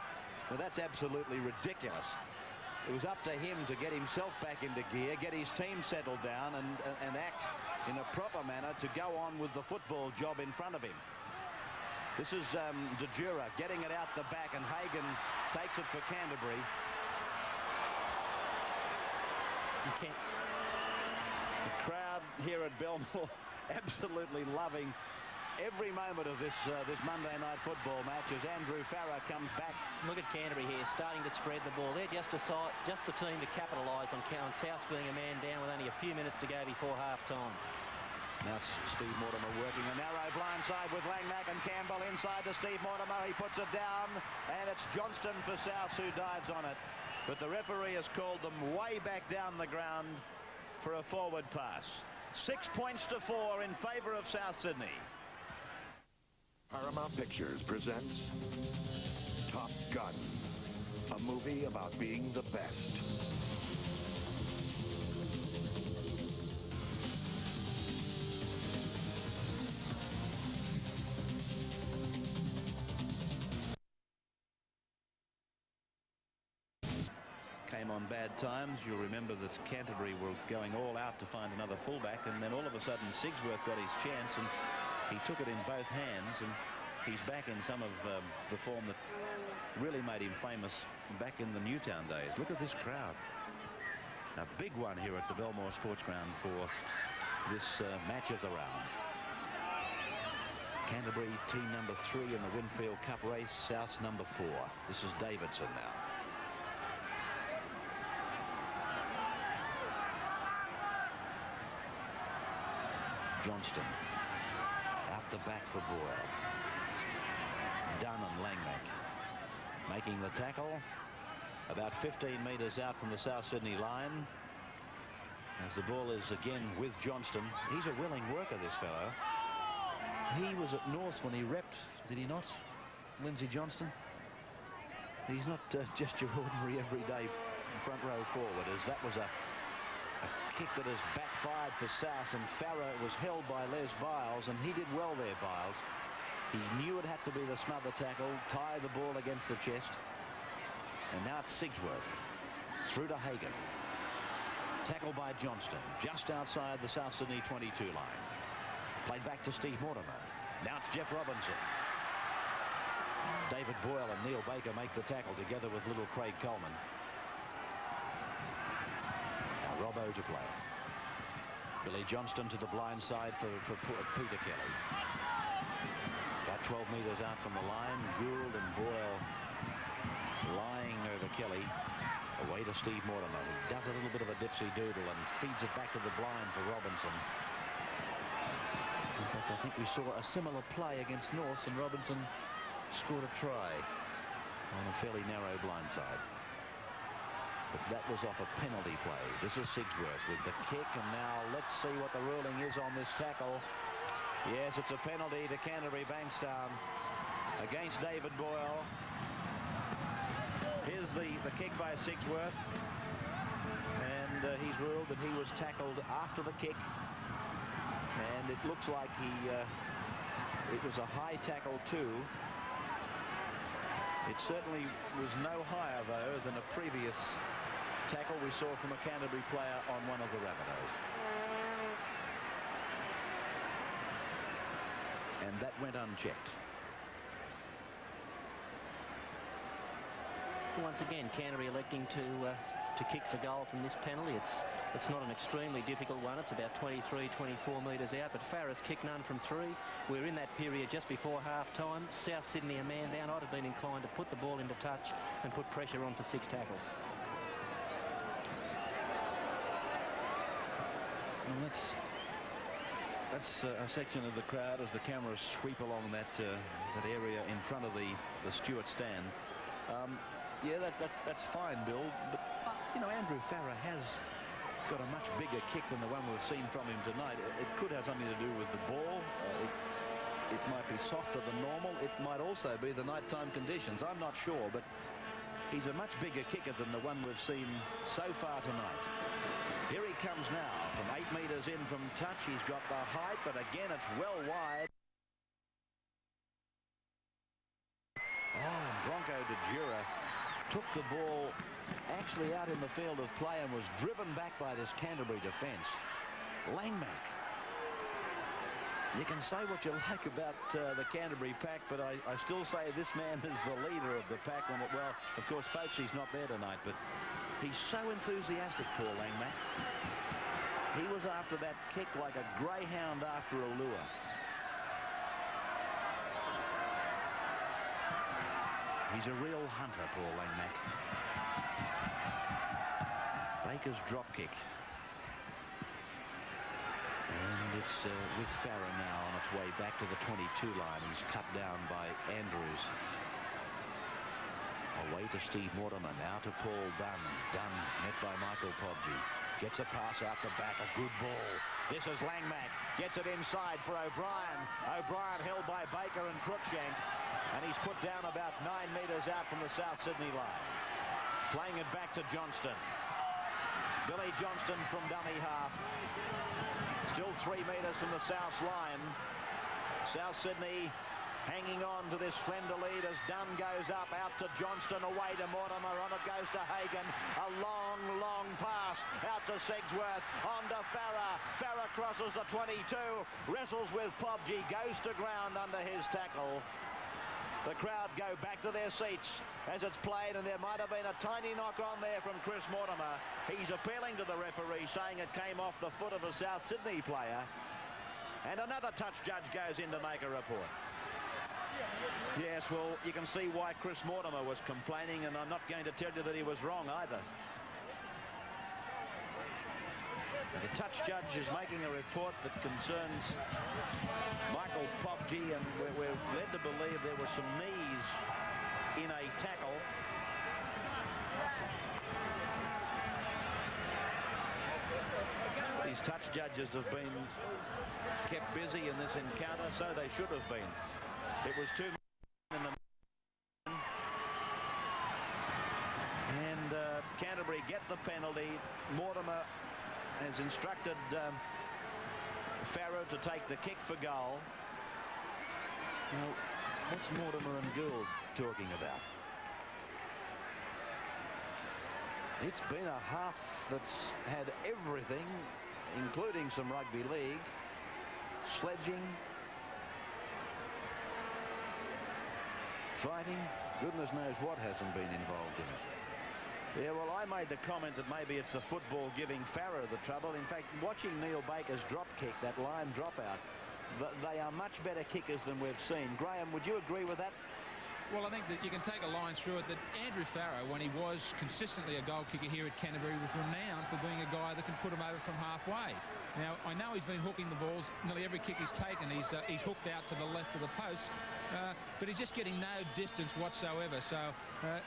Now, that's absolutely ridiculous. It was up to him to get himself back into gear, get his team settled down, and act in a proper manner to go on with the football job in front of him. This is DeJura getting it out the back, and Hagan takes it for Canterbury. The crowd here at Belmore absolutely loving every moment of this Monday night football match as Andrew Farah comes back. Look at Canterbury here starting to spread the ball. They're just the team to capitalise on South being a man down with only a few minutes to go before half-time. Now it's Steve Mortimer working a narrow blind side with Langmack and Campbell inside to Steve Mortimer. He puts it down, and it's Johnston for South who dives on it. But the referee has called them way back down the ground for a forward pass. 6 points to 4 in favour of South Sydney. Paramount Pictures presents Top Gun, a movie about being the best. Came on bad times. You'll remember that Canterbury were going all out to find another fullback, and then all of a sudden Sigsworth got his chance, and he took it in both hands, and he's back in some of the form that really made him famous back in the Newtown days. Look at this crowd. A big one here at the Belmore Sports Ground for this match of the round. Canterbury team number 3 in the Winfield Cup race, South's number 4. This is Davidson now. Johnston out the back for Boyle. Dunn and Langmack making the tackle about 15 metres out from the South Sydney line as the ball is again with Johnston. He's a willing worker, this fellow. He was at North when he repped, did he not, Lindsay Johnston? He's not just your ordinary everyday front row forward, as that was a kick that has backfired for South, and Farah was held by Les Biles, and he did well there, Biles. He knew it had to be the smother tackle, tie the ball against the chest, and now it's Sigsworth through to Hagan. Tackle by Johnston, just outside the South Sydney 22 line. Played back to Steve Mortimer. Now it's Jeff Robinson. David Boyle and Neil Baker make the tackle together with little Craig Coleman. Now Robbo to play. Billy Johnston to the blind side for Peter Kelly. About 12 metres out from the line. Gould and Boyle lying over Kelly. Away to Steve Mortimer, who does a little bit of a dipsy doodle and feeds it back to the blind for Robinson. In fact, I think we saw a similar play against Norths, and Robinson scored a try on a fairly narrow blindside. But that was off a penalty play. This is Sigsworth with the kick, and now let's see what the ruling is on this tackle. Yes, it's a penalty to Canterbury Bankstown against David Boyle. Here's the kick by Sigsworth, and he's ruled that he was tackled after the kick, and it looks like it was a high tackle too. It certainly was no higher though than a previous tackle we saw from a Canterbury player on one of the Rabbitohs, and that went unchecked. Once again, Canterbury electing to kick for goal from this penalty. It's not an extremely difficult one. It's about 23, 24 metres out, but Farris kicked none from 3. We're in that period just before half-time. South Sydney a man down. I'd have been inclined to put the ball into touch and put pressure on for 6 tackles. Well, that's a section of the crowd as the cameras sweep along that area in front of the Stewart stand. Yeah, that's fine, Bill, but you know, Andrew Farrer has got a much bigger kick than the one we've seen from him tonight. It could have something to do with the ball. It might be softer than normal. It might also be the nighttime conditions. I'm not sure, but he's a much bigger kicker than the one we've seen so far tonight. Here he comes now from 8 metres in from touch. He's got the height, but again it's well wide. Oh, and Bronco DeJura took the ball actually out in the field of play and was driven back by this Canterbury defence. Langmack. You can say what you like about the Canterbury pack, but I still say this man is the leader of the pack. Well, of course, Foche's not there tonight, but he's so enthusiastic, Paul Langmack. He was after that kick like a greyhound after a lure. He's a real hunter, Paul Langmack. Baker's drop kick. And it's with Farrer now on its way back to the 22 line. He's cut down by Andrews. Away to Steve Mortimer, now to Paul Dunn. Dunn met by Michael Pobji. Gets a pass out the back, a good ball. This is Langmack, gets it inside for O'Brien. O'Brien held by Baker and Cruikshank, and he's put down about 9 metres out from the South Sydney line. Playing it back to Johnston. Billy Johnston from dummy half. Still 3 metres from the South line. South Sydney hanging on to this slender lead as Dunn goes up, out to Johnston, away to Mortimer, on it goes to Hagan. A long, long pass out to Sigsworth, on to Farrer. Farrer crosses the 22, wrestles with Pobji, goes to ground under his tackle. The crowd go back to their seats as it's played, and there might have been a tiny knock on there from Chris Mortimer. He's appealing to the referee, saying it came off the foot of a South Sydney player. And another touch judge goes in to make a report. Yes, well, you can see why Chris Mortimer was complaining, and I'm not going to tell you that he was wrong either. The touch judge is making a report that concerns Michael Pobji, and we're led to believe there were some knees in a tackle. These touch judges have been kept busy in this encounter, so they should have been. It was 2 in the... And Canterbury get the penalty. Mortimer has instructed Farrer to take the kick for goal. Now, what's Mortimer and Gould talking about? It's been a half that's had everything, including some rugby league, sledging, fighting. Goodness knows what hasn't been involved in it. Yeah, well, I made the comment that maybe it's the football giving Farrer the trouble. In fact, watching Neil Baker's drop kick, that line dropout, they are much better kickers than we've seen. Graham, would you agree with that? Well, I think that you can take a line through it that Andrew Farrer, when he was consistently a goal kicker here at Canterbury, was renowned for being a guy that can put him over from halfway. Now, I know he's been hooking the balls. Nearly every kick he's taken, he's hooked out to the left of the post, but he's just getting no distance whatsoever. So,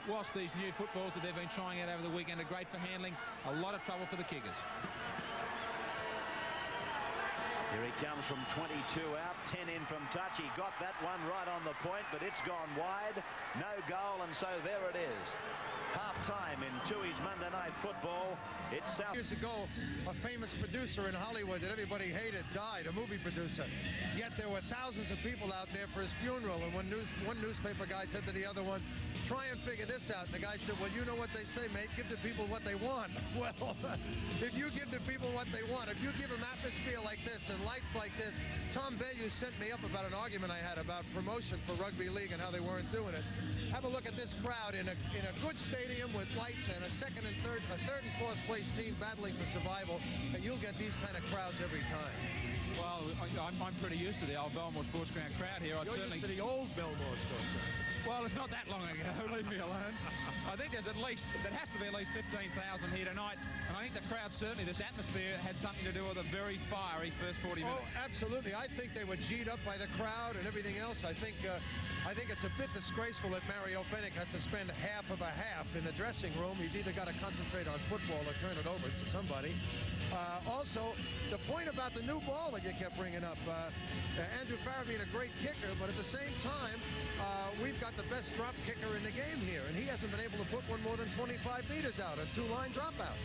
whilst these new footballs that they've been trying out over the weekend are great for handling, a lot of trouble for the kickers. Here he comes from 22 out, 10 in from touch. He got that one right on the point, but it's gone wide. No goal, and so there it is. Half-time in Tui's Monday Night Football. It's South. Years ago, a famous producer in Hollywood that everybody hated died, a movie producer. Yet there were thousands of people out there for his funeral, and one newspaper guy said to the other one, try and figure this out. And the guy said, well, you know what they say, mate, give the people what they want. Well, if you give the people what they want, if you give them atmosphere like this and lights like this. Tom Bayou sent me up about an argument I had about promotion for rugby league and how they weren't doing it. Have a look at this crowd in a good stadium with lights and a third and fourth place team battling for survival, and you'll get these kind of crowds every time. Well, I'm pretty used to the old Belmore Sports Ground crowd here. You're used to the old Belmore Sports Ground. Well, it's not that long ago. Leave me alone. I think there has to be at least 15,000 here tonight, and I think the crowd, certainly this atmosphere, had something to do with a very fiery first 40 minutes. Oh, absolutely. I think they were G'd up by the crowd and everything else. I think it's a bit disgraceful that Mario Fennick has to spend half of a half in the dressing room. He's either got to concentrate on football or turn it over to somebody. Also, the point about the new ball that you kept bringing up, Andrew Farrer being a great kicker, but at the same time, we've got the best drop kicker in the game here, and he hasn't been able to put one more than 25 meters out, a two-line dropout.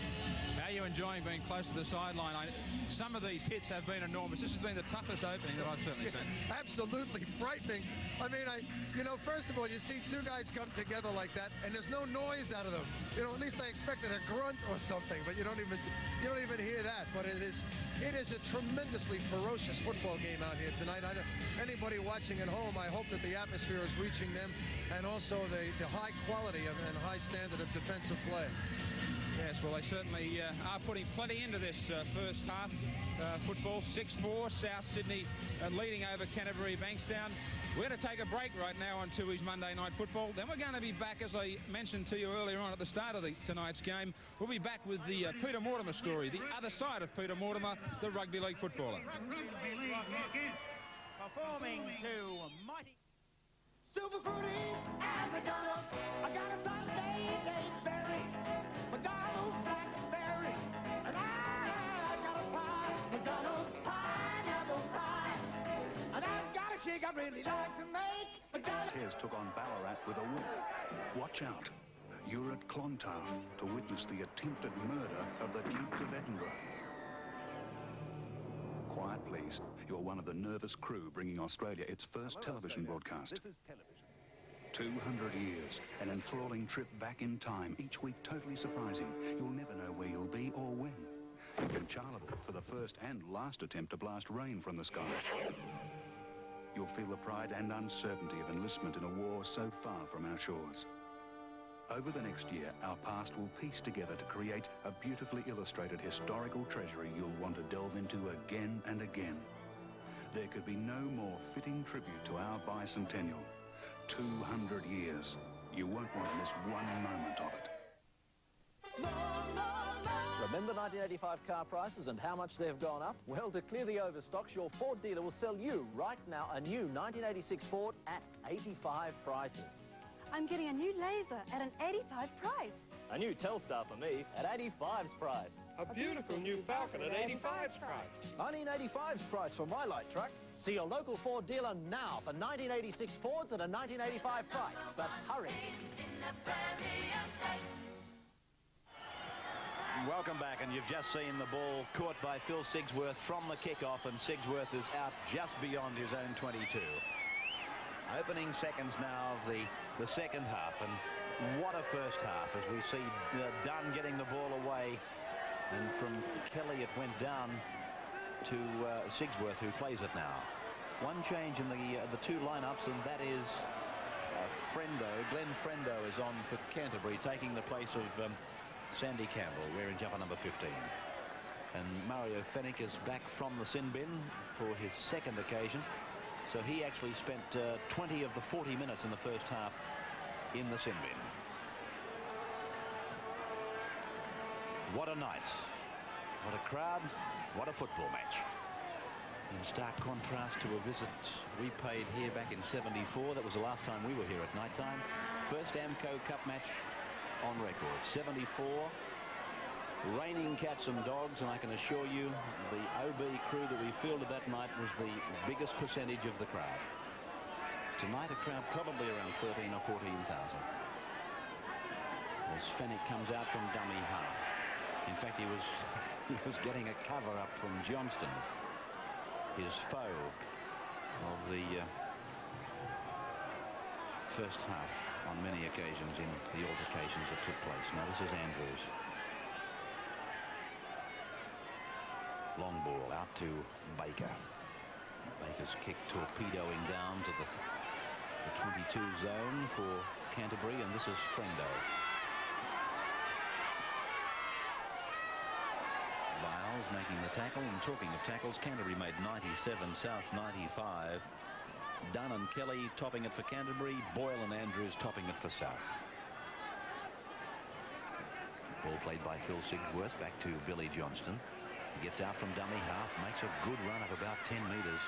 How are you enjoying being close to the sideline? Some of these hits have been enormous. This has been the toughest opening that I've certainly seen. Absolutely frightening. I mean, first of all, you see two guys come together like that, and there's no noise out of them. At least I expected a grunt or something, but you don't even hear that. But it is a tremendously ferocious football game out here tonight. Anybody watching at home, I hope that the atmosphere is reaching them, and also the high quality and high standard of defensive play. Yes, well, they certainly are putting plenty into this first half football. 6-4, South Sydney leading over Canterbury Bankstown. We're going to take a break right now on Tui's Monday Night Football. Then we're going to be back, as I mentioned to you earlier on at the start of tonight's game. We'll be back with the Peter Mortimer story, the other side of Peter Mortimer, the rugby league footballer. Performing to mighty Super Fruities and McDonald's. I got a Sunday berry, McDonald's blackberry, and I got a pie, McDonald's pineapple pie, and I've got a shake I really like to make. McDonald's took on Ballarat with a win. Watch out. You're at Clontarf to witness the attempted murder of the Duke of Edinburgh. Quiet, please. You're one of the nervous crew bringing Australia its first television broadcast. This is television. 200 years, an enthralling trip back in time, each week totally surprising. You'll never know where you'll be or when. In Charleville for the first and last attempt to blast rain from the sky. You'll feel the pride and uncertainty of enlistment in a war so far from our shores. Over the next year, our past will piece together to create a beautifully illustrated historical treasury you'll want to delve into again and again. There could be no more fitting tribute to our bicentennial. 200 years. You won't want to miss one moment of it. Remember 1985 car prices and how much they've gone up? Well, to clear the overstocks, your Ford dealer will sell you right now a new 1986 Ford at 85 prices. I'm getting a new Laser at an 85 price. A new Telstar for me at 85's price. A beautiful new Falcon at 85's price. 1985's price for my light truck. See your local Ford dealer now for 1986 Fords at a 1985 price. But hurry. Welcome back, and you've just seen the ball caught by Phil Sigsworth from the kickoff, and Sigsworth is out just beyond his own 22. Opening seconds now of the second half, and What a first half as we see Dunn getting the ball away, and from Kelly it went down to Sigsworth, who plays it now. One change in the two lineups, and that is Glenn Frendo is on for Canterbury, taking the place of Sandy Campbell, wearing jumper number 15. And Mario Fennick is back from the sin bin for his second occasion. So he actually spent 20 of the 40 minutes in the first half in the sin bin. What a night. What a crowd. What a football match. In stark contrast to a visit we paid here back in '74. That was the last time we were here at night time. First Amco Cup match on record. '74. Raining cats and dogs, and I can assure you the OB crew that we fielded that night was the biggest percentage of the crowd. Tonight a crowd probably around 13 or 14,000. As Fennick comes out from dummy half. In fact, he was getting a cover up from Johnston, his foe of the first half on many occasions in the altercations that took place. Now this is Andrews. Long ball out to Baker. Baker's kick torpedoing down to the 22 zone for Canterbury, and this is Frendo. Biles making the tackle, and talking of tackles, Canterbury made 97, South's 95. Dunn and Kelly topping it for Canterbury, Boyle and Andrews topping it for South. Ball played by Phil Sigsworth back to Billy Johnston. He gets out from dummy half, makes a good run of about 10 metres.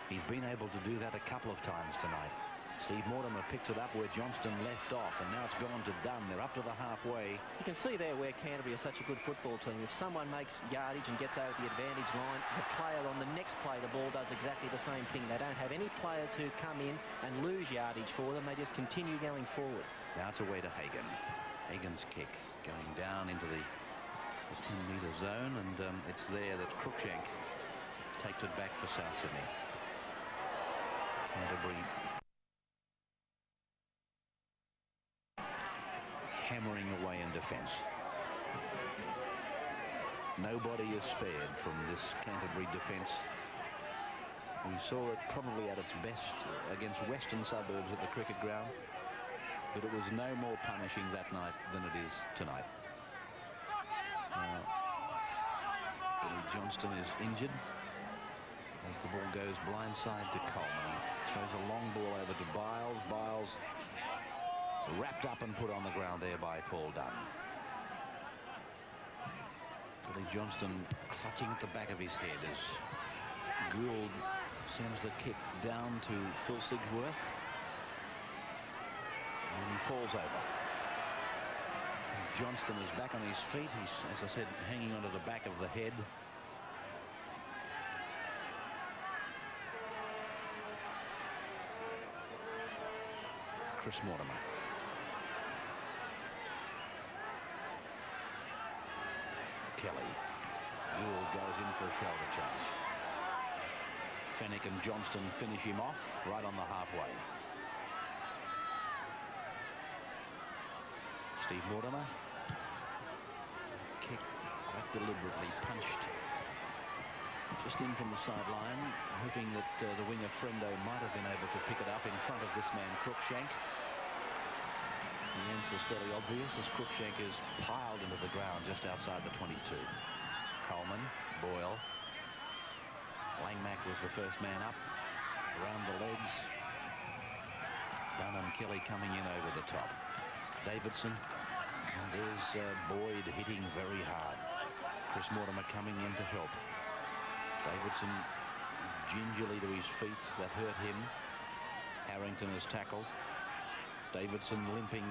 He's been able to do that a couple of times tonight. Steve Mortimer picks it up where Johnston left off, and now it's gone to Dunn. They're up to the halfway. You can see there where Canterbury are such a good football team. If someone makes yardage and gets over the advantage line, the player on the next play the ball does exactly the same thing. They don't have any players who come in and lose yardage for them. They just continue going forward. Now it's away to Hagen. Hagen's kick going down into the 10-metre zone, and it's there that Cruikshank takes it back for South Sydney. Canterbury hammering away in defence. Nobody is spared from this Canterbury defence. We saw it probably at its best against Western Suburbs at the cricket ground, but it was no more punishing that night than it is tonight. Billy Johnston is injured as the ball goes blindside to Coleman. He throws a long ball over to Biles. Biles wrapped up and put on the ground there by Paul Dunn. Billy Johnston clutching at the back of his head as Gould sends the kick down to Phil Sigsworth, and he falls over. Johnston is back on his feet. He's, as I said, hanging onto the back of the head. Chris Mortimer. Kelly. Gould goes in for a shoulder change. Fennick and Johnston finish him off right on the halfway. Steve Mortimer. Kick quite deliberately punched just in from the sideline, hoping that the winger Frendo might have been able to pick it up in front of this man Cruikshank. The answer is fairly obvious as Cruikshank is piled into the ground just outside the 22. Coleman, Boyle. Langmack was the first man up, around the legs. Dunn and Kelly coming in over the top. Davidson, and there's Boyd hitting very hard. Chris Mortimer coming in to help. Davidson gingerly to his feet, that hurt him. Harrington is tackled. Davidson limping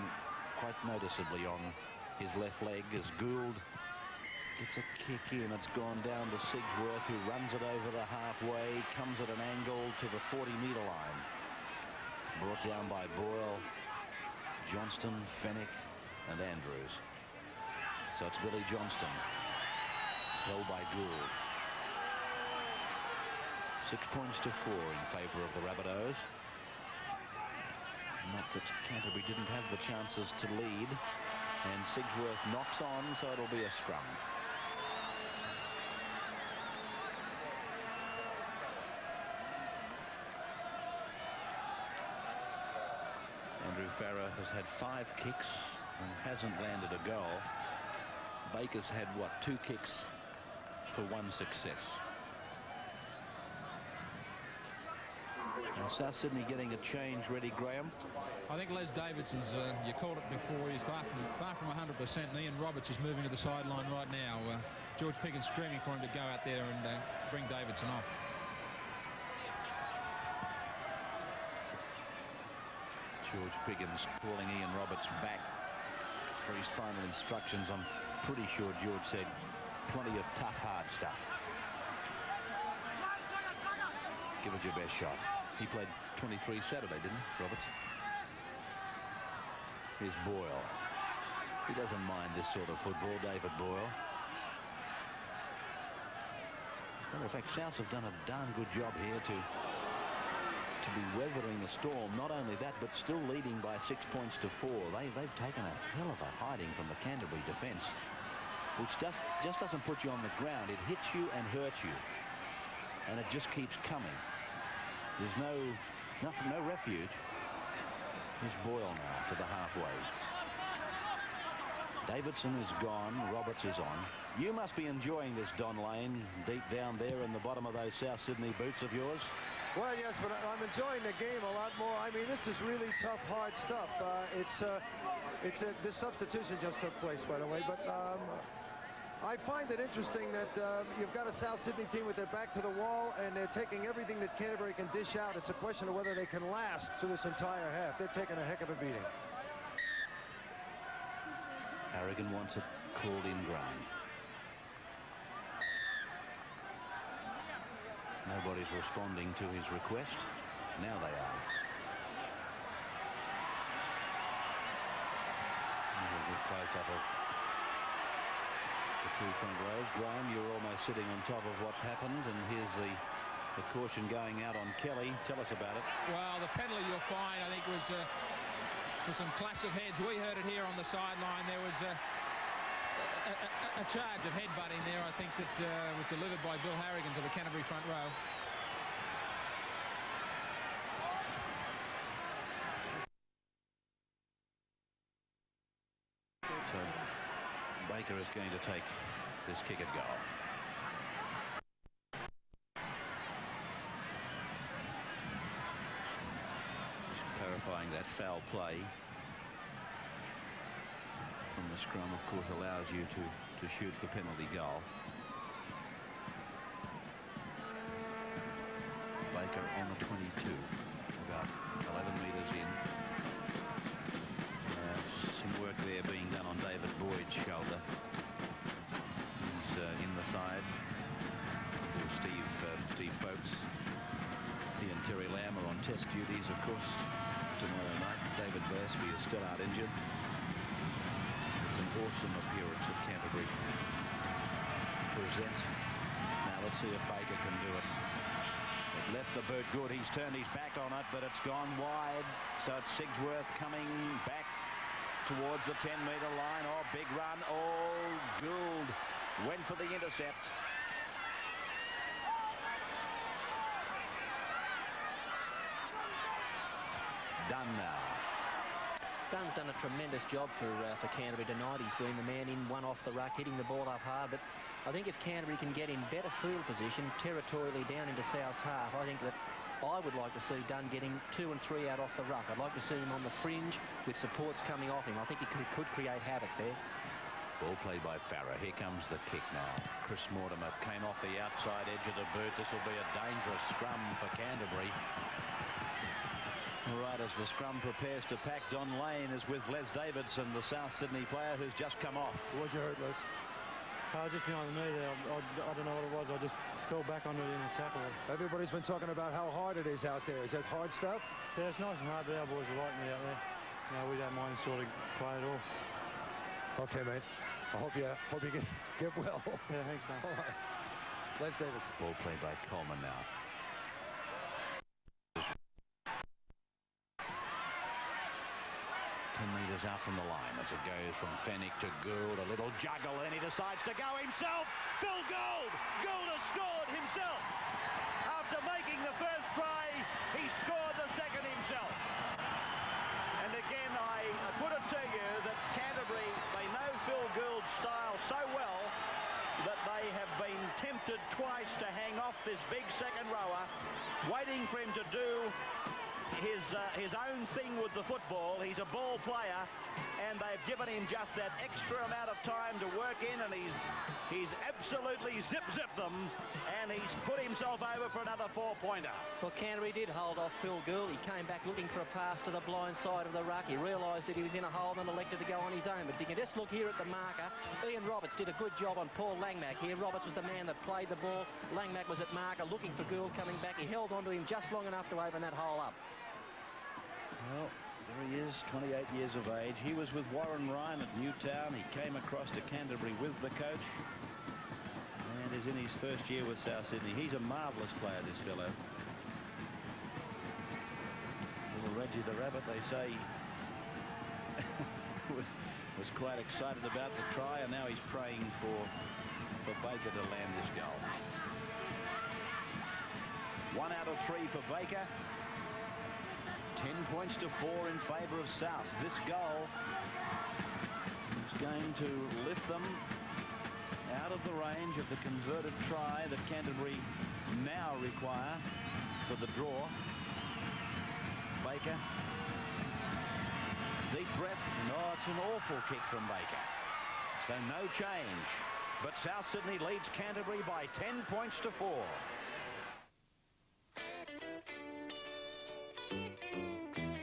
quite noticeably on his left leg as Gould gets a kick in. It's gone down to Sigsworth, who runs it over the halfway, comes at an angle to the 40-metre line. Brought down by Boyle, Johnston, Fennick and Andrews. So it's Billy Johnston, held by Gould. 6 points to 4 in favour of the Rabbitohs. Not that Canterbury didn't have the chances to lead. And Sigsworth knocks on, so it'll be a scrum. Andrew Farah has had 5 kicks and hasn't landed a goal. Baker's had, what, 2 kicks for 1 success. Now South Sydney getting a change ready, Graham. I think Les Davidson's, you called it before, he's far from 100%, and Ian Roberts is moving to the sideline right now. George Piggins screaming for him to go out there and bring Davidson off. George Piggins calling Ian Roberts back for his final instructions. I'm pretty sure George said plenty of tough, hard stuff. Give it your best shot. He played 23 Saturday, didn't he, Roberts? Here's Boyle. He doesn't mind this sort of football, David Boyle. Well, in fact, South have done a darn good job here to be weathering the storm. Not only that, but still leading by 6 points to 4. They've taken a hell of a hiding from the Canterbury defence, which just doesn't put you on the ground. It hits you and hurts you, and it just keeps coming. There's no refuge. Here's Boyle now to the halfway. Davidson is gone. Roberts is on. You must be enjoying this, Don Lane, deep down there in the bottom of those South Sydney boots of yours. Well, yes, but I'm enjoying the game a lot more. I mean, this is really tough, hard stuff. This substitution just took place, by the way, but I find it interesting that you've got a South Sydney team with their back to the wall, and they're taking everything that Canterbury can dish out. It's a question of whether they can last through this entire half. They're taking a heck of a beating. Harrigan wants it called in ground. Nobody's responding to his request. Now they are. Here's a good close-up of the 2 front rows. Graham, you're almost sitting on top of what's happened, and here's the caution going out on Kelly. Tell us about it. Well, the penalty, you'll find, I think, was for some clash of heads. We heard it here on the sideline. There was a charge of headbutting there, I think, that was delivered by Bill Harrigan to the Canterbury front row. So Baker is going to take this kick at goal. Just clarifying that foul play from the scrum, of course, allows you to shoot for penalty goal. Baker on the 22, about 11 metres in. Some work there being done on David Boyd's shoulder. He's in the side for Steve Folkes. He and Terry Lamb are on test duties, of course, tomorrow night. David Gillespie is still out injured. It's an awesome appearance that Canterbury present. Now let's see if Baker can do it. It left the boot good. He's turned his back on it, but it's gone wide. So it's Sigsworth coming back towards the 10-metre line. Oh, big run. Oh, Gould went for the intercept. Dunn now. Dunn's done a tremendous job for Canterbury tonight. He's been the man in, one off the ruck, hitting the ball up hard. But I think if Canterbury can get in better field position territorially down into South's half, I think that I would like to see Dunn getting 2 and 3 out off the ruck. I'd like to see him on the fringe with supports coming off him. I think he could create havoc there. Ball played by Farah. Here comes the kick now. Chris Mortimer came off the outside edge of the boot. This will be a dangerous scrum for Canterbury. All right, as the scrum prepares to pack, Don Lane is with Les Davidson, the South Sydney player who's just come off. What'd you hurt, Les? Just behind me there. I don't know what it was. I just fell back onto it in a tackle. Everybody's been talking about how hard it is out there. Is that hard stuff? Yeah, it's nice and hard, but our boys are like me out there. You know, we don't mind sort of play at all. Okay, mate. I hope you get well. Yeah, thanks, man. All right. Les Davidson. Ball played by Coleman now. metres out from the line as it goes from Fennick to Gould. A little juggle, and he decides to go himself. Phil Gould! Gould has scored himself. After making the first try, he scored the second himself. And again, I put it to you that Canterbury, they know Phil Gould's style so well that they have been tempted twice to hang off this big second rower, waiting for him to do his own thing with the football. He's a ball player, and they've given him just that extra amount of time to work in, and he's absolutely zip-zipped them, and he's put himself over for another 4-pointer. Well, Canterbury did hold off Phil Gould. He came back looking for a pass to the blind side of the ruck. He realised that he was in a hole and elected to go on his own. But if you can just look here at the marker, Ian Roberts did a good job on Paul Langmack here. Roberts was the man that played the ball. Langmack was at marker looking for Gould coming back. He held onto him just long enough to open that hole up. Well, there he is, 28 years of age. He was with Warren Ryan at Newtown. He came across to Canterbury with the coach and is in his first year with South Sydney. He's a marvellous player, this fellow. Little Reggie the Rabbit, they say, was quite excited about the try, and now he's praying for Baker to land this goal. 1 out of 3 for Baker. 10 points to 4 in favour of South. This goal is going to lift them out of the range of the converted try that Canterbury now require for the draw. Baker. Deep breath, and it's an awful kick from Baker. So no change. But South Sydney leads Canterbury by 10 points to 4.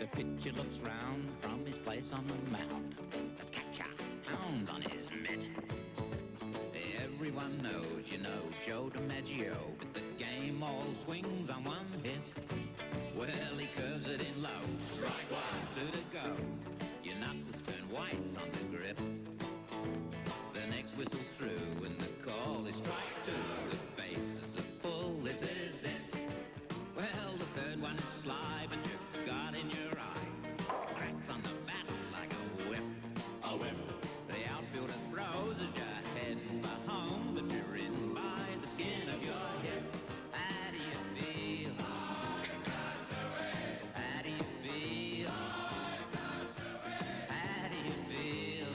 The pitcher looks round from his place on the mound. The catcher pounds on his mitt. Everyone knows, you know, Joe DiMaggio, but the game all swings on one hit. Well, he curves it in low. Strike one. 2 to go. Your knuckles turn white on the grip. The next whistle's through and the call is strike 2. The bases are full, this is it. Well, the third one is sly, but you've got in your eye. Cracks on the bat like a whip. A whip. The outfielder throws as you're heading for home, but you're in by the skin of your hip. How do you feel? How do you feel? How do you feel?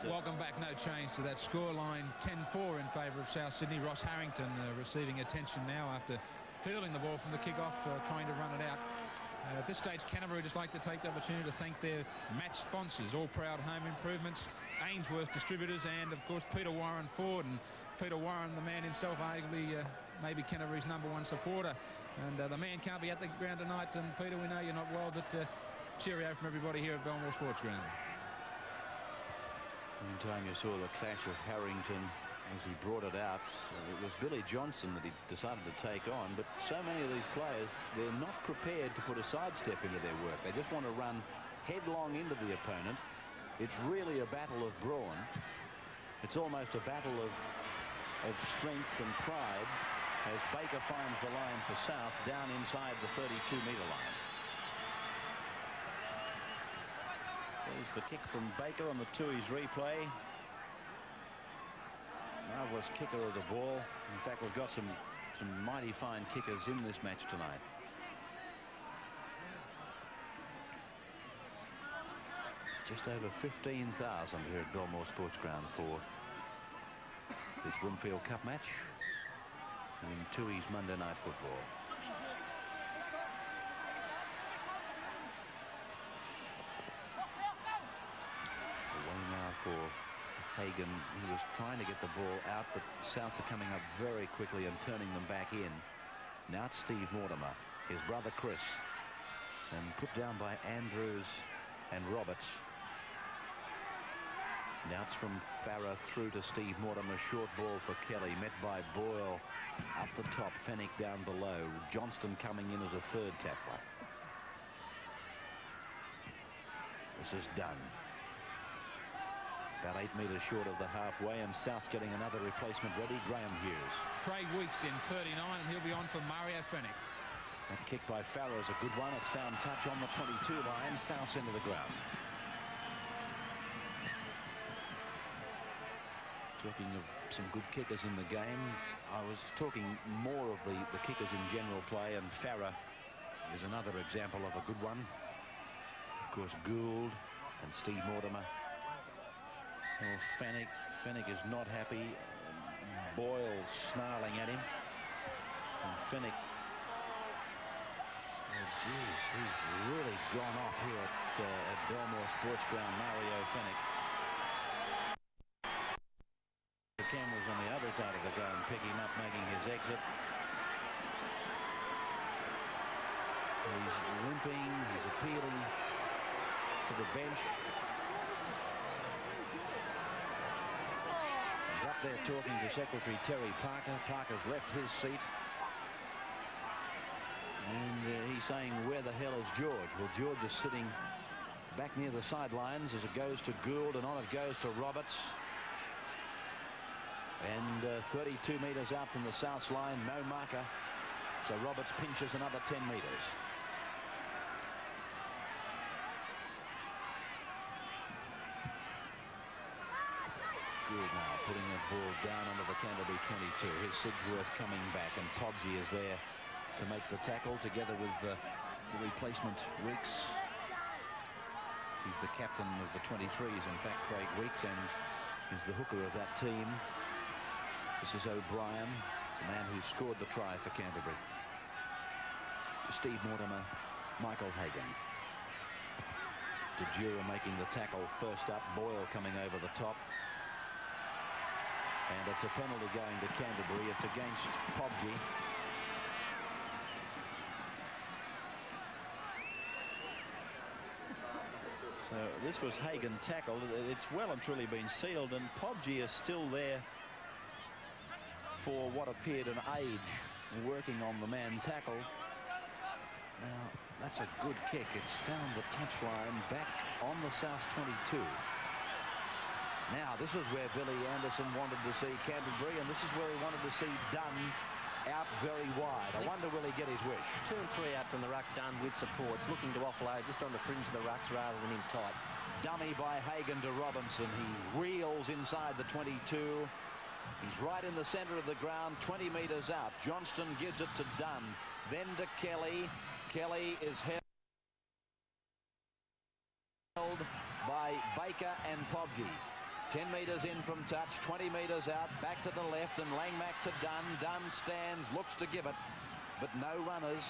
Welcome back. No change to that scoreline. 10-4 in favour of South Sydney. Ross Harrington receiving attention now after fielding the ball from the kickoff, trying to run it out. At this stage, Canterbury would just like to take the opportunity to thank their match sponsors, All Proud Home Improvements, Ainsworth Distributors, and of course Peter Warren Ford. And Peter Warren, the man himself, arguably maybe Canterbury's #1 supporter. And the man can't be at the ground tonight. And Peter, we know you're not well, but cheerio from everybody here at Belmore Sports Ground. Meantime, you saw the clash of Harrington as he brought it out. It was Billy Johnson that he decided to take on, but so many of these players, they're not prepared to put a sidestep into their work. They just want to run headlong into the opponent. It's really a battle of brawn. It's almost a battle of strength and pride as Baker finds the line for South down inside the 32-metre line. There's the kick from Baker on the Tui's replay. Marvellous kicker of the ball. In fact, we've got some mighty fine kickers in this match tonight. Just over 15,000 here at Belmore Sports Ground for this Winfield Cup match in Tui's Monday Night Football. For Hagan, he was trying to get the ball out, but Souths are coming up very quickly and turning them back in. Now it's Steve Mortimer, his brother Chris, and put down by Andrews and Roberts. Now it's from Farah through to Steve Mortimer. Short ball for Kelly, met by Boyle up the top, Fennick down below. Johnston coming in as a third tackler. This is done. About 8 metres short of the halfway, and South's getting another replacement ready, Graham Hughes. Craig Weeks in 39, and he'll be on for Mario Fennick. That kick by Farah is a good one. It's found touch on the 22 line. South's into the ground. Talking of some good kickers in the game, I was talking more of the kickers in general play, and Farah is another example of a good one. Of course, Gould and Steve Mortimer. Well, Fennick is not happy. Boyle snarling at him. And Fennick, oh geez, he's really gone off here at Belmore Sports Ground, Mario Fennick. The cameras on the other side of the ground pick him up, making his exit. He's limping, he's appealing to the bench. He's up there talking to Secretary Terry Parker. Parker's left his seat. And he's saying, where the hell is George? Well, George is sitting back near the sidelines as it goes to Gould, and on it goes to Roberts. And 32 metres out from the South line, no marker. So Roberts pinches another 10 metres. Gould now putting the ball down under the Canterbury 22. Here's Sigsworth coming back, and Podgy is there to make the tackle together with the replacement Weeks. He's the captain of the 23s, in fact, Craig Weeks, and he's the hooker of that team. This is O'Brien, the man who scored the try for Canterbury. Steve Mortimer, Michael Hagan. DeJura making the tackle first up, Boyle coming over the top. And it's a penalty going to Canterbury. It's against Podgy. So this was Hagan tackled. It's well and truly been sealed, and Podgy is still there for what appeared an age working on the man tackle. Now that's a good kick. It's found the touchline back on the South 22. Now this is where Billy Anderson wanted to see Canterbury, and this is where he wanted to see Dunn out very wide. I wonder, will he get his wish? 2 and 3 out from the ruck, Dunn with supports, looking to offload just on the fringe of the rucks rather than in tight. Dummy by Hagan to Robinson. He wheels inside the 22. He's right in the center of the ground, 20 metres out. Johnston gives it to Dunn, then to Kelly. Kelly is held by Baker and Podgy. 10 metres in from touch, 20 metres out, back to the left, and Langmack to Dunn. Dunn stands, looks to give it, but no runners.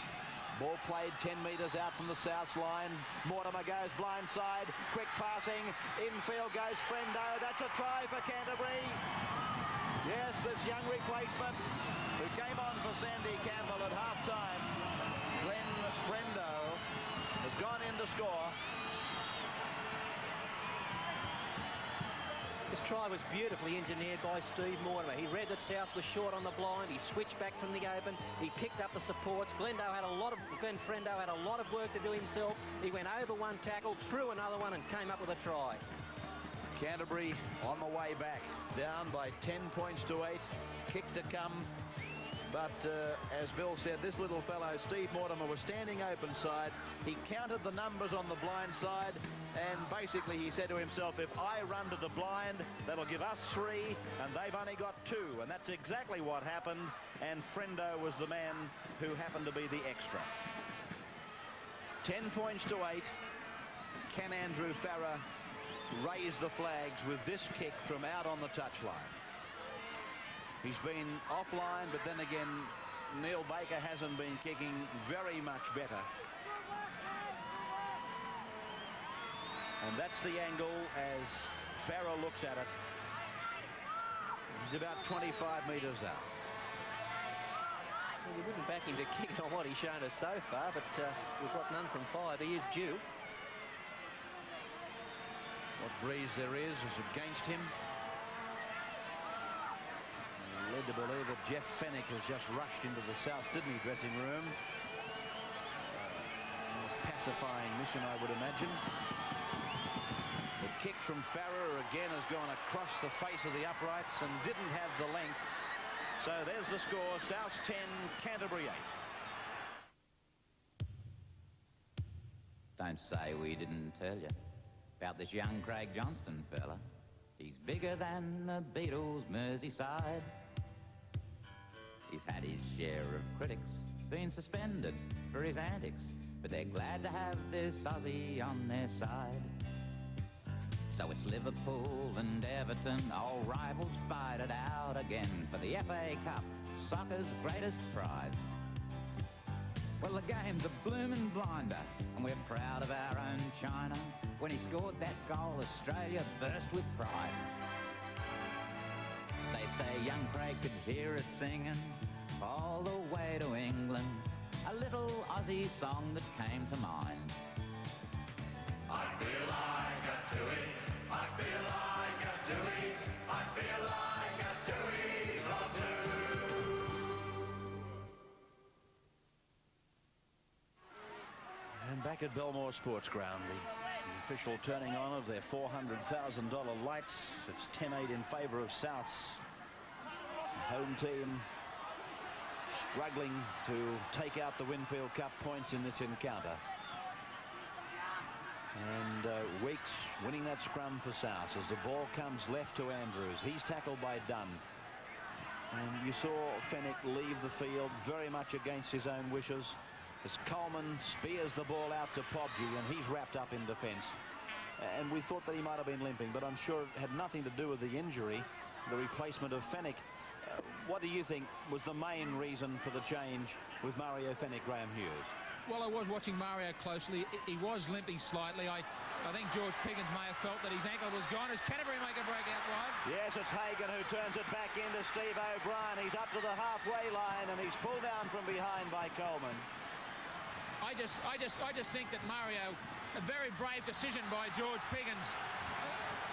Ball played 10 metres out from the South line. Mortimer goes blindside, quick passing, infield goes Frendo. That's a try for Canterbury. Yes, this young replacement who came on for Sandy Campbell at half-time, Glenn Frendo, has gone in to score. This try was beautifully engineered by Steve Mortimer. He read that South was short on the blind. He switched back from the open. He picked up the supports. Glenn Frendo had a lot of work to do himself. He went over one tackle, threw another one, and came up with a try. Canterbury on the way back, down by 10 points to 8. Kick to come. But as Bill said, this little fellow, Steve Mortimer, was standing open side. He counted the numbers on the blind side, and basically he said to himself, if I run to the blind, that'll give us 3, and they've only got 2. And that's exactly what happened, and Frendo was the man who happened to be the extra. 10 points to 8. Can Andrew Farah raise the flags with this kick from out on the touchline? He's been offline, but then again, Neil Baker hasn't been kicking very much better. And that's the angle as Farah looks at it. He's about 25 metres out. Well, you wouldn't back him to kick it on what he's shown us so far, but we've got none from 5. He is due. What breeze there is against him. Led to believe that Jeff Fennick has just rushed into the South Sydney dressing room. A pacifying mission, I would imagine. The kick from Farrer again has gone across the face of the uprights and didn't have the length. So there's the score. South 10, Canterbury 8. Don't say we didn't tell you about this young Craig Johnston fella. He's bigger than the Beatles' Merseyside. He's had his share of critics, been suspended for his antics, but they're glad to have this Aussie on their side. So it's Liverpool and Everton, old rivals fight it out again for the FA Cup, soccer's greatest prize. Well, the game's a bloomin' blinder, and we're proud of our own China. When he scored that goal, Australia burst with pride. They say young Craig could hear us singing all the way to England, a little Aussie song that came to mind. I feel like a Tooheys, I feel like a Tooheys, I feel like a Tooheys or two. And back at Belmore Sports Ground, the official turning on of their $400,000 lights. It's 10-8 in favour of Souths. Home team struggling to take out the Winfield Cup points in this encounter. And Weeks winning that scrum for South as the ball comes left to Andrews. He's tackled by Dunn. And you saw Fennick leave the field very much against his own wishes as Coleman spears the ball out to Pobji, and he's wrapped up in defence. And we thought that he might have been limping, but I'm sure it had nothing to do with the injury, the replacement of Fennick. What do you think was the main reason for the change with Mario Fennick, Graham Hughes? Well, I was watching Mario closely. He was limping slightly. I think George Piggins may have felt that his ankle was gone as Canterbury make a break out wide. Yes, it's Hagan who turns it back into Steve O'Brien. He's up to the halfway line and he's pulled down from behind by Coleman. I just think that Mario, a very brave decision by George Piggins.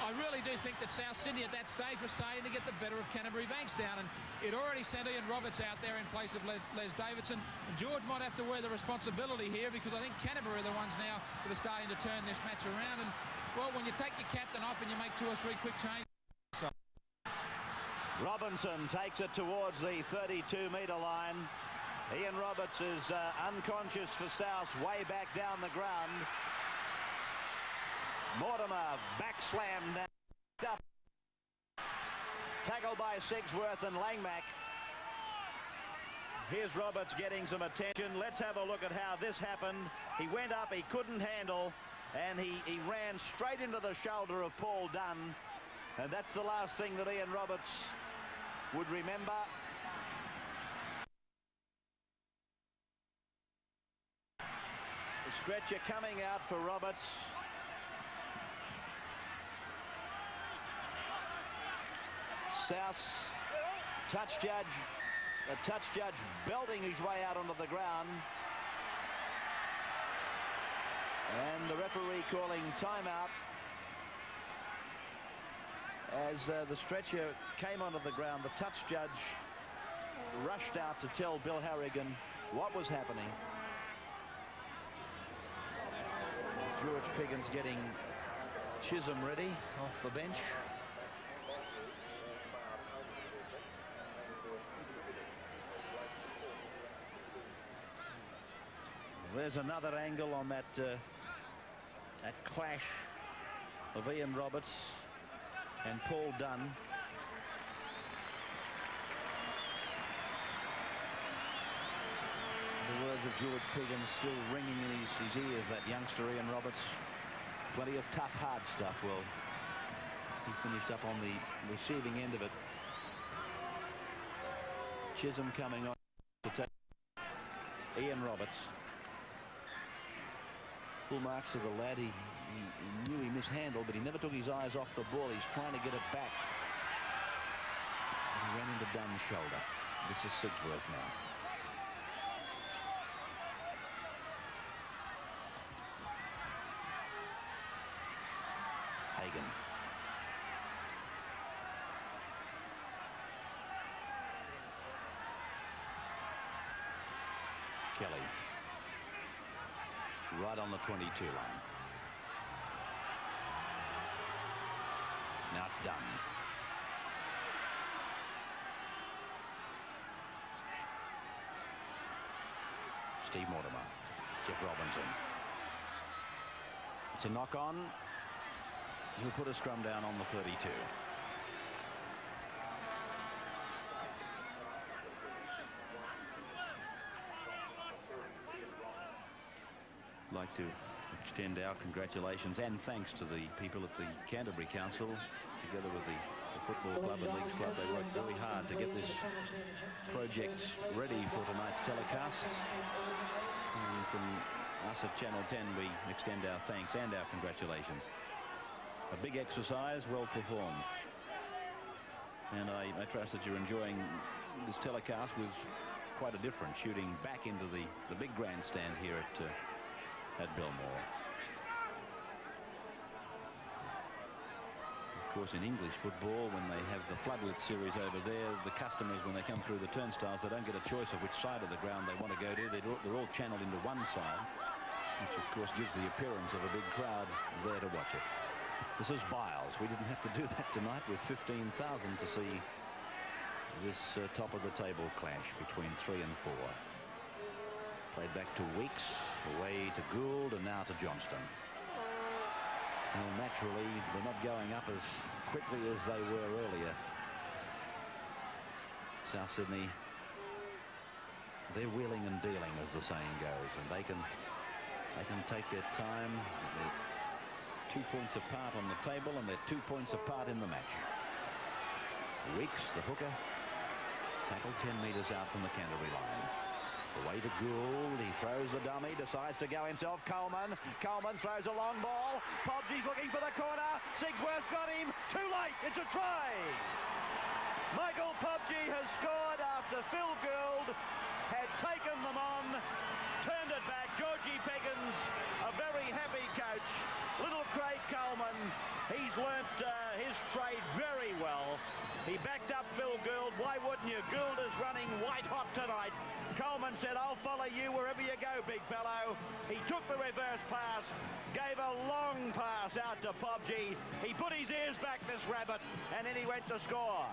I really do think that South Sydney at that stage was starting to get the better of Canterbury Bankstown, and it already sent Ian Roberts out there in place of Les Davidson. And George might have to wear the responsibility here, because I think Canterbury are the ones now that are starting to turn this match around. And, well, when you take your captain off and you make 2 or 3 quick changes. Robinson takes it towards the 32-metre line. Ian Roberts is unconscious for South, way back down the ground. Mortimer back slammed up. Tackled by Sigsworth and Langmack. Here's Roberts getting some attention. Let's have a look at how this happened. He went up, he couldn't handle, and he ran straight into the shoulder of Paul Dunn. And that's the last thing that Ian Roberts would remember. The stretcher coming out for Roberts. South the touch judge belting his way out onto the ground. And the referee calling timeout as the stretcher came onto the ground. The touch judge rushed out to tell Bill Harrigan what was happening. George Piggins getting Chisholm ready off the bench. There's another angle on that clash of Ian Roberts and Paul Dunn. The words of George Piggins still ringing in his ears, that youngster Ian Roberts. Plenty of tough, hard stuff. Well, he finished up on the receiving end of it. Chisholm coming on to take Ian Roberts. Full marks of the lad. He knew he mishandled, but he never took his eyes off the ball. He's trying to get it back. He ran into Dunn's shoulder. This is Sigsworth now. Hagan. Kelly. Right on the 22 line. Now it's done. Steve Mortimer. Jeff Robinson. It's a knock on. He'll put a scrum down on the 32. I'd like to extend our congratulations and thanks to the people at the Canterbury Council, together with the Football Club and Leagues Club. They worked very hard to get this project ready for tonight's telecasts. And from us at Channel 10, we extend our thanks and our congratulations. A big exercise, well performed. And I trust that you're enjoying this telecast with quite a different shooting back into the big grandstand here at Belmore. Of course, in English football, when they have the floodlit series over there, the customers, when they come through the turnstiles, they don't get a choice of which side of the ground they want to go to. They're all channeled into one side, which of course gives the appearance of a big crowd there to watch it. This is Biles. We didn't have to do that tonight with 15,000 to see this top of the table clash between 3 and 4. Played back to Weeks, away to Gould, and now to Johnston. Well, naturally, they're not going up as quickly as they were earlier. South Sydney, they're wheeling and dealing, as the saying goes, and they can take their time. They're 2 points apart on the table, and they're 2 points apart in the match. Weeks, the hooker, tackled 10 metres out from the Canterbury line. Away to Gould. He throws the dummy, decides to go himself. Coleman throws a long ball. Podgie's looking for the corner. Sigsworth's got him. Too late. It's a try. Michael Podgie has scored after Phil Gould had taken them on, turned it back. Georgie Peggins, a very happy coach. Little Craig Coleman, he's learnt his trade very well. He backed up Phil Gould. Why wouldn't you? Gould is running white hot tonight. Coleman said, I'll follow you wherever you go, big fellow. He took the reverse pass, gave a long pass out to Podgie. He put his ears back, this rabbit, and then he went to score.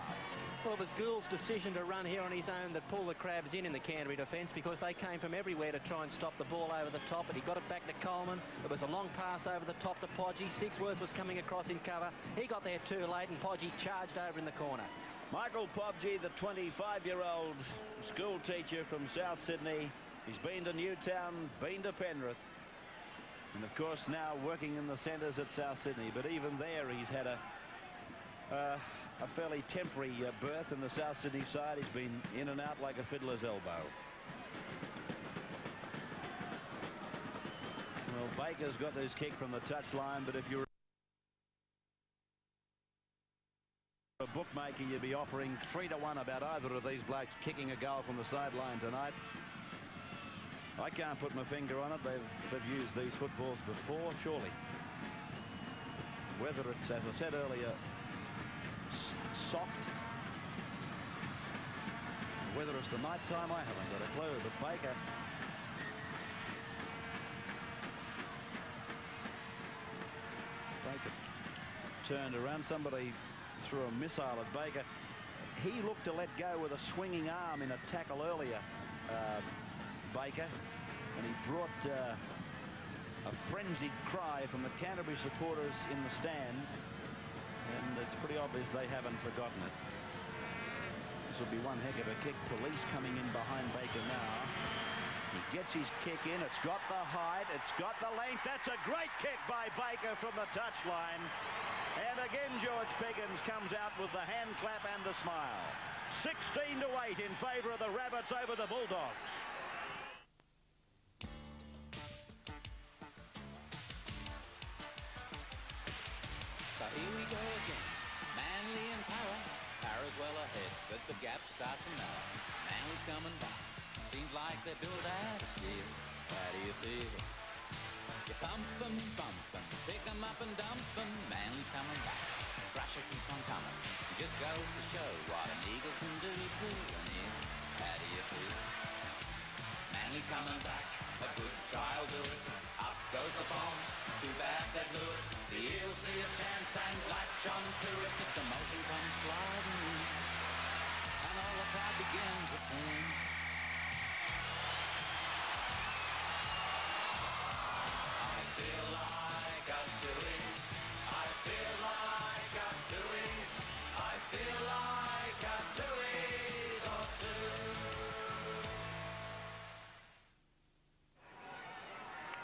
Well, it was Gould's decision to run here on his own that pulled the Crabs in the Canterbury defence, because they came from everywhere to try and stop the ball over the top, and he got it back to Coleman. It was a long pass over the top to Podgie. Sigsworth was coming across in cover. He got there too late, and Podgie charged over in the corner. Michael Podgie, the 25-year-old school teacher from South Sydney. He's been to Newtown, been to Penrith, and of course now working in the centres at South Sydney. But even there, he's had a fairly temporary berth in the South Sydney side. He's been in and out like a fiddler's elbow. Well, Baker's got this kick from the touchline, but if you're a bookmaker, you'd be offering 3-1 about either of these blokes kicking a goal from the sideline tonight. I can't put my finger on it. They've used these footballs before, surely. Whether it's, as I said earlier, soft, whether it's the night time, I haven't got a clue. But Baker turned around. Somebody threw a missile at Baker. He looked to let go with a swinging arm in a tackle earlier, Baker, and he brought a frenzied cry from the Canterbury supporters in the stand, and it's pretty obvious they haven't forgotten it. This will be one heck of a kick. Police coming in behind Baker now. He gets his kick in. It's got the height. It's got the length. That's a great kick by Baker from the touchline. And again, George Peggins comes out with the hand clap and the smile. 16-8 in favour of the Rabbits over the Bulldogs. So here we go again. Manly and Para. Para's well ahead, but the gap starts to narrow. Manly's coming back. Seems like they're built out of steel. How do you feel? You pump 'em, pick 'em up and dump 'em. Manly's coming back. Crusher keep on coming. It just goes to show what an eagle can do to an eel. How do you feel? Manly's coming back. A good trial do it. Up goes the bomb. Too bad they blew it. The Eels see a chance sang, light shone through it, just emotion comes sliding in, and all the crowd began to sing. I feel like I'm doing, I feel like I'm doing, I feel like I'm doing or two.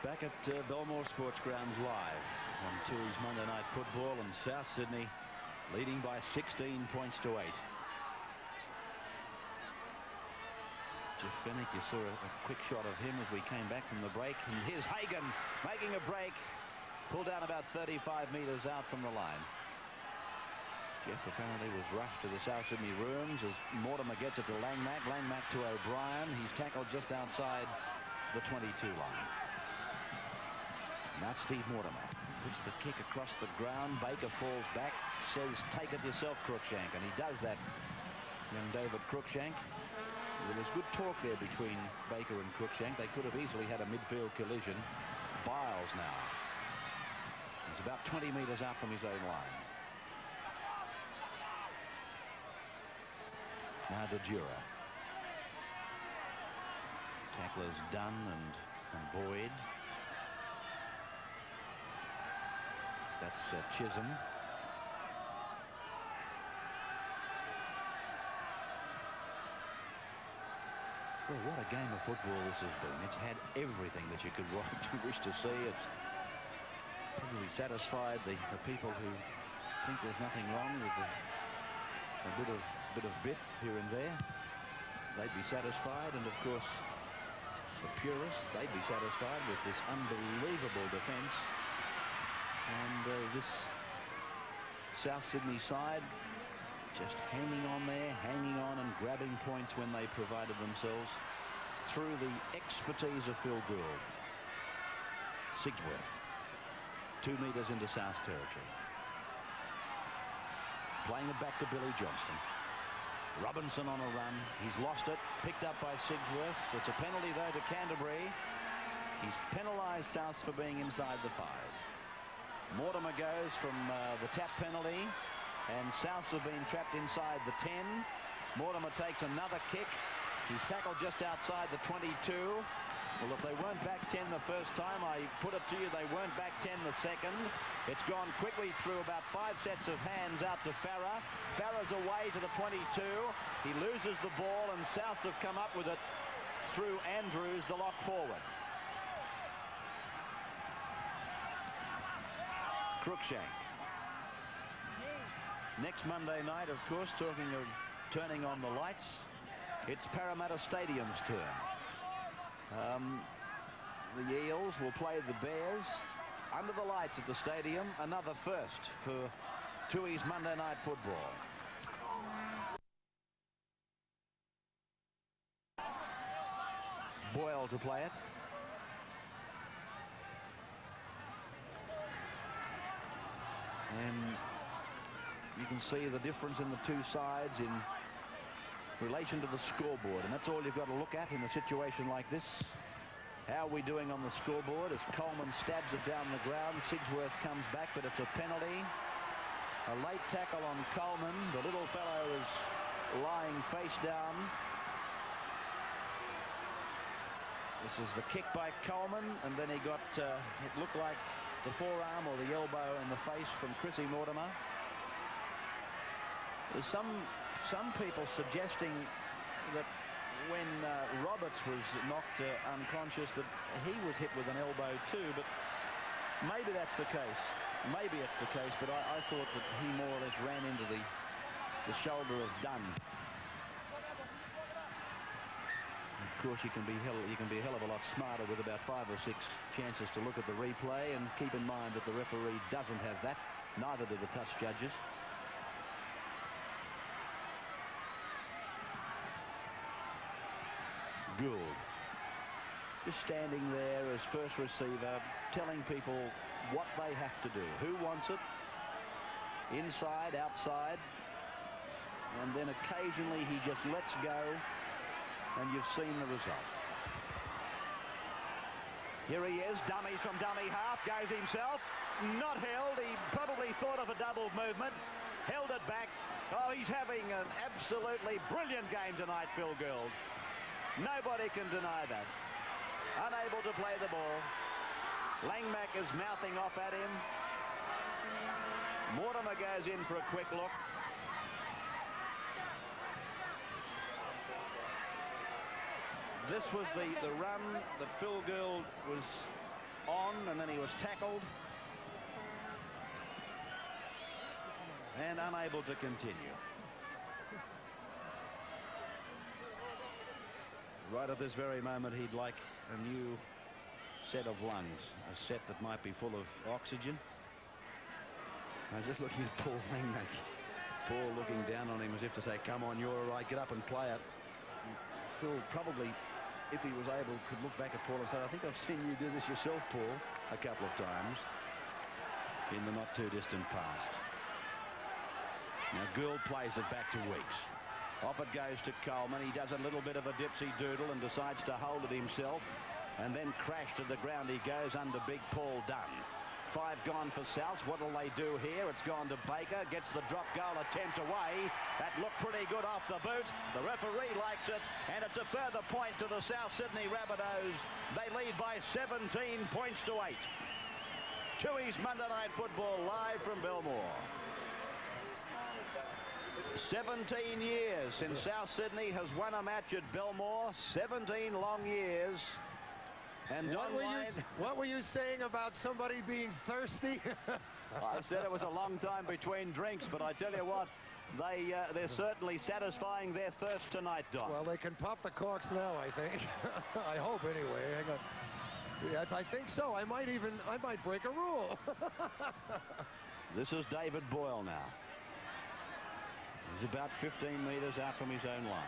Back at Belmore Sports Ground live on Tui's Monday Night Football, and South Sydney leading by 16 points to 8. Jeff Fennick, you saw a quick shot of him as we came back from the break, and here's Hagan making a break, pulled down about 35 metres out from the line. Jeff apparently was rushed to the South Sydney rooms as Mortimer gets it to Langmack, Langmack to O'Brien. He's tackled just outside the 22 line. Not Steve Mortimer. Puts the kick across the ground. Baker falls back, says, take it yourself, Cruikshank. And he does that, young David Cruikshank. There was good talk there between Baker and Cruikshank. They could have easily had a midfield collision. Biles now. He's about 20 metres out from his own line. Now Dejura. Tackler's Dunn and Boyd. That's Chisholm. Well, what a game of football this has been. It's had everything that you could wish to see. It's probably satisfied the people who think there's nothing wrong with a bit of biff here and there. They'd be satisfied, and of course the purists, they'd be satisfied with this unbelievable defence. And this South Sydney side just hanging on there, hanging on and grabbing points when they provided themselves through the expertise of Phil Gould. Sigsworth, 2 metres into South territory. Playing it back to Billy Johnston. Robinson on a run. He's lost it. Picked up by Sigsworth. It's a penalty, though, to Canterbury. He's penalised Souths for being inside the 5. Mortimer goes from the tap penalty, and Souths have been trapped inside the 10. Mortimer takes another kick. He's tackled just outside the 22. Well, if they weren't back 10 the first time, I put it to you, they weren't back 10 the second. It's gone quickly through about 5 sets of hands out to Farah. Farah's away to the 22. He loses the ball, and Souths have come up with it through Andrews, the lock forward. Cruikshank. Next Monday night, of course, talking of turning on the lights, it's Parramatta Stadium's turn. The Eels will play the Bears under the lights at the stadium. Another first for Tui's Monday Night Football. Boyle to play it. And you can see the difference in the two sides in relation to the scoreboard, and that's all you've got to look at in a situation like this. How are we doing on the scoreboard as Coleman stabs it down the ground? Sigsworth comes back, but it's a penalty. A late tackle on Coleman. The little fellow is lying face down. This is the kick by Coleman, and then he got, it looked like the forearm or the elbow in the face from Chrissy Mortimer. There's some people suggesting that when Roberts was knocked unconscious that he was hit with an elbow too, but maybe that's the case. Maybe it's the case, but I thought that he more or less ran into the shoulder of Dunn. Of course, you can be a hell of a lot smarter with about 5 or 6 chances to look at the replay, and keep in mind that the referee doesn't have that. Neither do the touch judges. Gould just standing there as first receiver, telling people what they have to do, who wants it, inside, outside, and then occasionally he just lets go, and you've seen the result. Here he is, dummies from dummy half, goes himself, not held. He probably thought of a double movement, held it back. Oh, he's having an absolutely brilliant game tonight, Phil Gould. Nobody can deny that. Unable to play the ball. Langmack is mouthing off at him. Mortimer goes in for a quick look. This was the run that Phil Gould was on, and then he was tackled and unable to continue. Right at this very moment, he'd like a new set of lungs, a set that might be full of oxygen. I was just looking at Paul Langmack. Paul looking down on him as if to say, come on, you're all right, get up and play it. Phil probably, if he was able, could look back at Paul and say, I think I've seen you do this yourself, Paul, a couple of times in the not too distant past. Now Gould plays it back to Weeks. Off it goes to Coleman. He does a little bit of a dipsy doodle and decides to hold it himself, and then crash to the ground he goes under big Paul Dunn. 5 gone for Souths. What'll they do here? It's gone to Baker. Gets the drop goal attempt away. That looked pretty good off the boot. The referee likes it, and it's a further point to the South Sydney Rabbitohs. They lead by 17 points to 8. Tooheys Monday Night Football live from Belmore. 17 years since South Sydney has won a match at Belmore. 17 long years. And what were you saying about somebody being thirsty? I said it was a long time between drinks, but I tell you what, they're certainly satisfying their thirst tonight, Don. Well, they can pop the corks now, I think. I hope anyway. Hang on. Yes, I think so. I might break a rule. This is David Boyle now. He's about 15 metres out from his own line.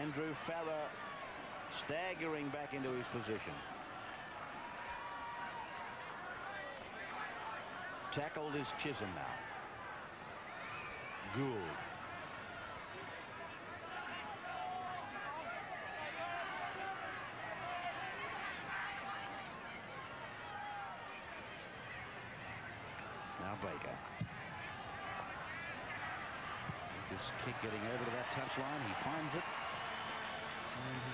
Andrew Farrer staggering back into his position. Tackled is Chisholm now. Gould. Now Baker. His kick getting over to that touchline. He finds it. And he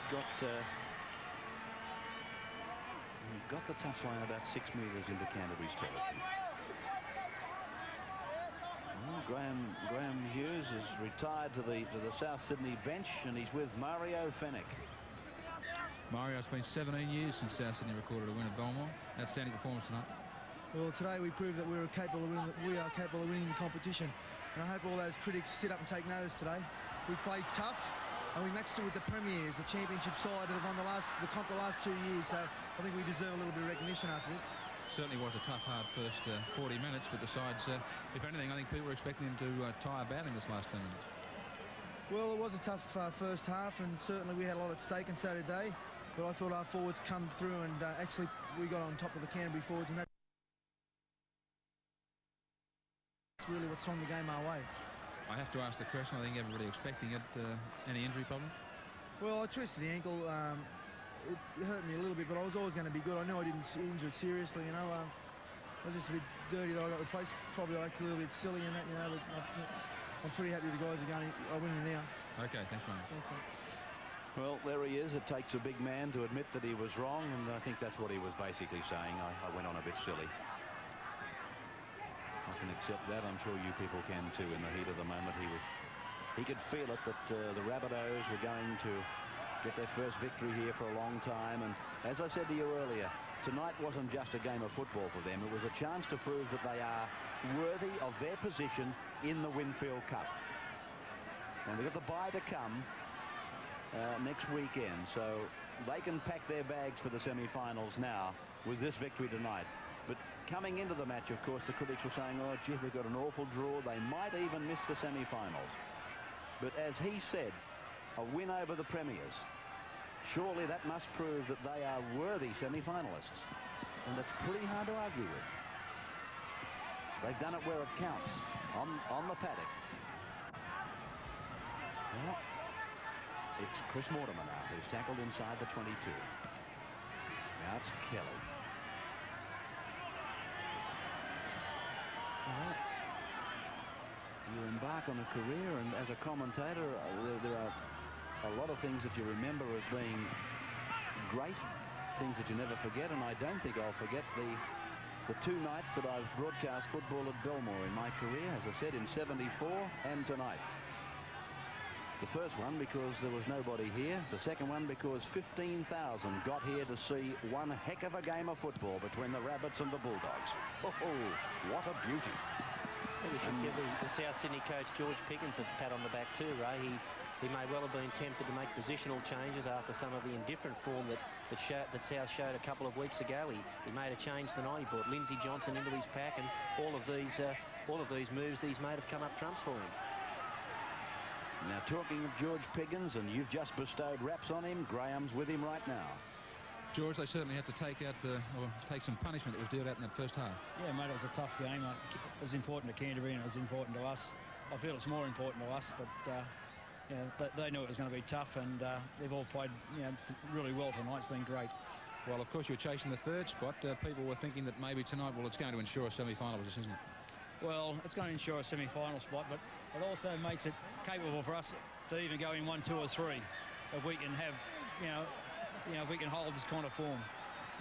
got the touchline about 6 metres into Canterbury's territory. Well, Graham Hughes is retired to the South Sydney bench, and he's with Mario Fennick. Mario, it's been 17 years since South Sydney recorded a win at Belmore. Outstanding performance tonight. Well, today we proved that we are capable of winning the competition, and I hope all those critics sit up and take notice today. We played tough, and we matched it with the Premiers, the championship side that have won the comp the last 2 years. So I think we deserve a little bit of recognition after this. Certainly was a tough, hard first 40 minutes, but the sides, if anything, I think people were expecting them to tire badly in this last 10 minutes. Well, it was a tough first half, and certainly we had a lot at stake on Saturday. But I thought our forwards come through, and actually we got on top of the Canterbury forwards, and that's really what swung the game our way. I have to ask the question, I think everybody expecting it. Any injury problems? Well, I twisted the ankle. It hurt me a little bit, but I was always going to be good. I knew I didn't injure it seriously, you know. I was just a bit dirty that I got replaced. Probably I acted a little bit silly in that, you know. But I'm pretty happy the guys are going. I win now. Okay, thanks, mate. Thanks, mate. Well, there he is. It takes a big man to admit that he was wrong, and I think that's what he was basically saying. I went on a bit silly. I can accept that. I'm sure you people can too. In the heat of the moment, he could feel it that the Rabbitohs were going to get their first victory here for a long time. And as I said to you earlier, tonight wasn't just a game of football for them. It was a chance to prove that they are worthy of their position in the Winfield Cup. And they've got the bye to come next weekend, so they can pack their bags for the semi-finals now with this victory tonight. But coming into the match, of course, the critics were saying, oh, gee, they've got an awful draw. They might even miss the semi-finals. But as he said, a win over the Premiers, surely that must prove that they are worthy semi-finalists. And that's pretty hard to argue with. They've done it where it counts, on the paddock. Well, it's Chris Mortimer now, who's tackled inside the 22. Now it's Kelly. Well, you embark on a career, and as a commentator, there are a lot of things that you remember as being great, things that you never forget, and I don't think I'll forget the 2 nights that I've broadcast football at Belmore in my career, as I said, in '74 and tonight. The first one because there was nobody here. The second one because 15,000 got here to see one heck of a game of football between the Rabbits and the Bulldogs. Oh, what a beauty. We should give the South Sydney coach George Pickens a pat on the back too, Ray. He may well have been tempted to make positional changes after some of the indifferent form that South showed a couple of weeks ago. He made a change tonight. He brought Lindsay Johnson into his pack, and all of these moves that he's made have come up trumps for him. Now, talking of George Piggins, and you've just bestowed raps on him, Graham's with him right now. George, they certainly had to take some punishment that was dealt out in that first half. Yeah, mate, it was a tough game. It was important to Canterbury and it was important to us. I feel it's more important to us, but they knew it was going to be tough, and they've all played really well tonight. It's been great. Well, of course, you're chasing the third spot. People were thinking that maybe tonight, well, it's going to ensure a semi-final position, isn't it? Well, it's going to ensure a semi-final spot, but it also makes it capable for us to even go in 1, 2 or 3 if we can have, if we can hold this kind of form.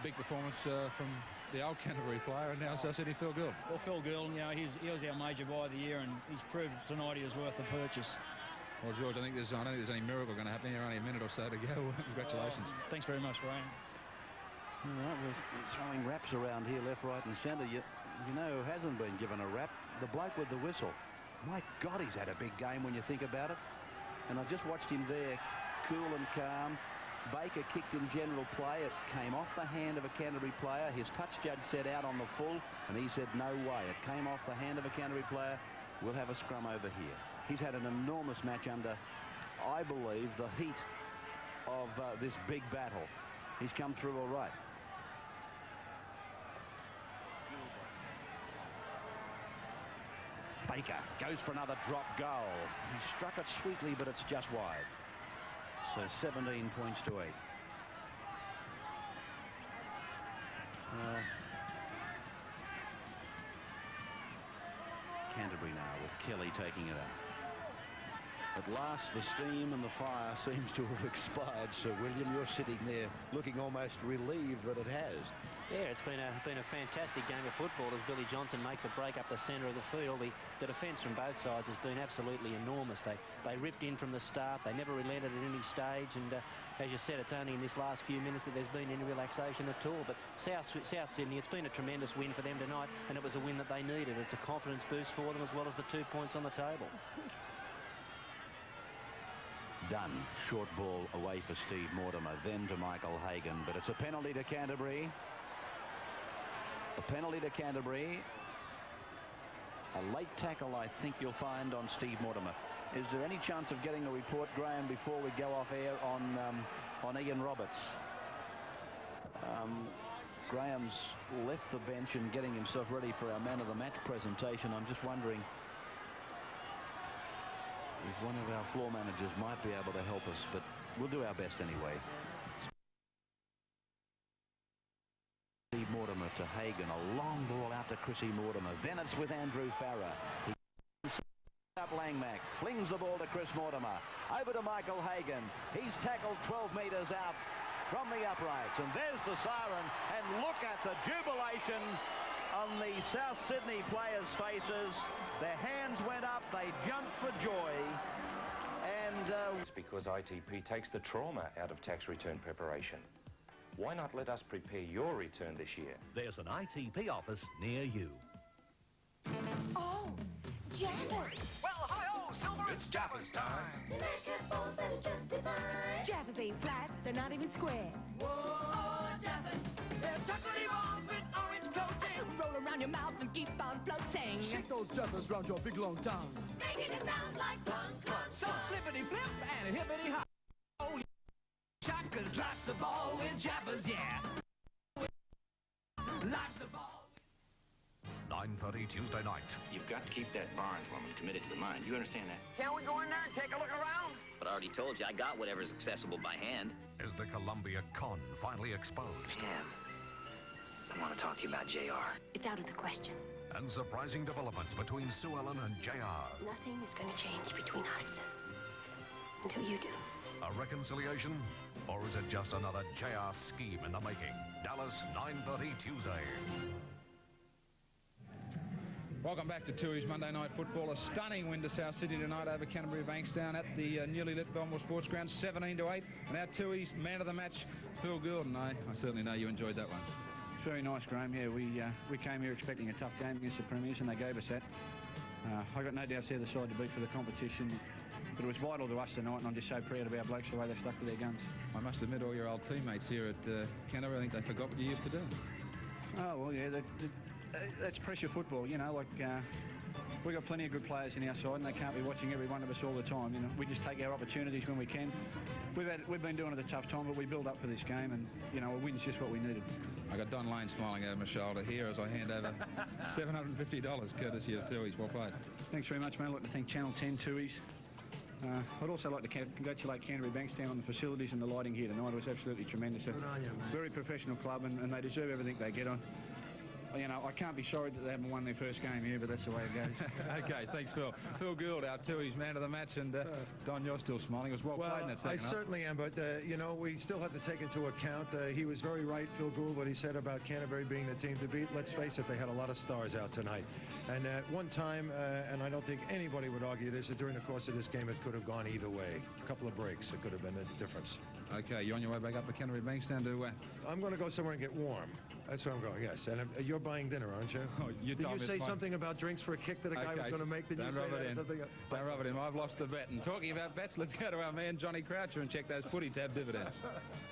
Big performance from the old Canterbury player, and now South Sydney Phil Gould. Well, Phil Gould, he was our major buy of the year, and he's proved tonight he was worth the purchase. Well, George, I don't think there's any miracle going to happen here. Only a minute or so to go. Congratulations. Thanks very much, Graham. All right, we're throwing raps around here, left, right, and centre. You know who hasn't been given a rap? The bloke with the whistle. My God, he's had a big game when you think about it. And I just watched him there, cool and calm. Baker kicked in general play. It came off the hand of a Canterbury player. His touch judge said out on the full, and he said no way. It came off the hand of a Canterbury player. We'll have a scrum over here. He's had an enormous match under, I believe, the heat of this big battle. He's come through all right. Baker goes for another drop goal. He struck it sweetly, but it's just wide. So 17 points to 8. Canterbury now with Kelly taking it up. At last, the steam and the fire seems to have expired. So, William, you're sitting there looking almost relieved that it has. Yeah, it's been a fantastic game of football as Billy Johnson makes a break up the centre of the field. The defence from both sides has been absolutely enormous. They ripped in from the start. They never relented at any stage. And as you said, it's only in this last few minutes that there's been any relaxation at all. But South Sydney, it's been a tremendous win for them tonight, and it was a win that they needed. It's a confidence boost for them as well as the 2 points on the table. Dunn, short ball away for Steve Mortimer, then to Michael Hagan, but it's a penalty to Canterbury. A penalty to Canterbury. A late tackle, I think you'll find, on Steve Mortimer. Is there any chance of getting a report, Graham, before we go off air on Ian Roberts? Graham's left the bench and getting himself ready for our man of the match presentation. I'm just wondering if one of our floor managers might be able to help us, but we'll do our best anyway. Steve Mortimer to Hagan, a long ball out to Chrissy Mortimer. Then it's with Andrew Farrer. He up Langmack, flings the ball to Chris Mortimer. Over to Michael Hagan. He's tackled 12 metres out from the uprights. And there's the siren. And look at the jubilation on the South Sydney players' faces. Their hands went up, they jumped for joy, and it's because ITP takes the trauma out of tax return preparation. Why not let us prepare your return this year? There's an ITP office near you. Oh, Jaffers! Well, hi-ho, Silver, it's Jaffers time. The nightcap balls that are just divine. Jaffers ain't flat, they're not even square. Whoa, Jaffers! They're chocolatey balls with orange coating. Roll around your mouth and keep on floating. Shake those Jaffers round your big long tongue. Making it sound like punk, punk, So flippity-flip and hippity-hop. Oh, Shockers, life's a ball with Jaffers, yeah. Life's a ball. 9:30 Tuesday night. You've got to keep that Barnes woman committed to the mine. You understand that? Can't we go in there and take a look around? But I already told you, I got whatever's accessible by hand. Is the Columbia con finally exposed? Stan, I want to talk to you about JR. It's out of the question. And surprising developments between Sue Ellen and JR. Nothing is going to change between us until you do. A reconciliation? Or is it just another JR scheme in the making? Dallas, 9:30 Tuesday. Welcome back to Tooheys Monday Night Football. A stunning win to South Sydney tonight over Canterbury Bankstown at the newly lit Belmore Sports Ground, 17-8. And our Tooheys man of the match, Phil Gould. And I certainly know you enjoyed that one. It's very nice, Graham. Yeah, we came here expecting a tough game against the Premiers, and they gave us that. I got no doubts they're the side to beat for the competition. But it was vital to us tonight, and I'm just so proud of our blokes, the way they stuck to their guns. I must admit, all your old teammates here at Canterbury, I think they forgot what you used to do. Oh, well, yeah, that's pressure football, you know, like we've got plenty of good players in our side, and they can't be watching every one of us all the time, you know. We just take our opportunities when we can. We've been doing it a tough time, but we build up for this game, and, you know, a win's just what we needed. I got Don Lane smiling over my shoulder here as I hand over $750 courtesy of Tooheys. Well played. Thanks very much, mate. I'd like to thank Channel 10 Tooheys. I'd also like to congratulate Canterbury Bankstown on the facilities and the lighting here tonight. It was absolutely tremendous. Good on you, mate. Very professional club, and they deserve everything they get on. You know, I can't be sorry that they haven't won their first game here, but that's the way it goes. Okay, thanks, Phil. Phil Gould, our Tooheys man of the match, and Don, you're still smiling. It was well played in that second half. I certainly am, but, you know, we still have to take into account, he was very right, Phil Gould, what he said about Canterbury being the team to beat. Let's face it, they had a lot of stars out tonight. And at one time, and I don't think anybody would argue this, during the course of this game, it could have gone either way. A couple of breaks, it could have been a difference. Okay, you're on your way back up to Canterbury Bankstown to... I'm going to go somewhere and get warm. That's where I'm going, yes. And you're buying dinner, aren't you? Oh, Did you say something about drinks for a kick that a guy was going to make? Did you say that? Don't rub it in. I've lost the bet. And talking about bets, let's go to our man Johnny Croucher and check those footy tab dividends.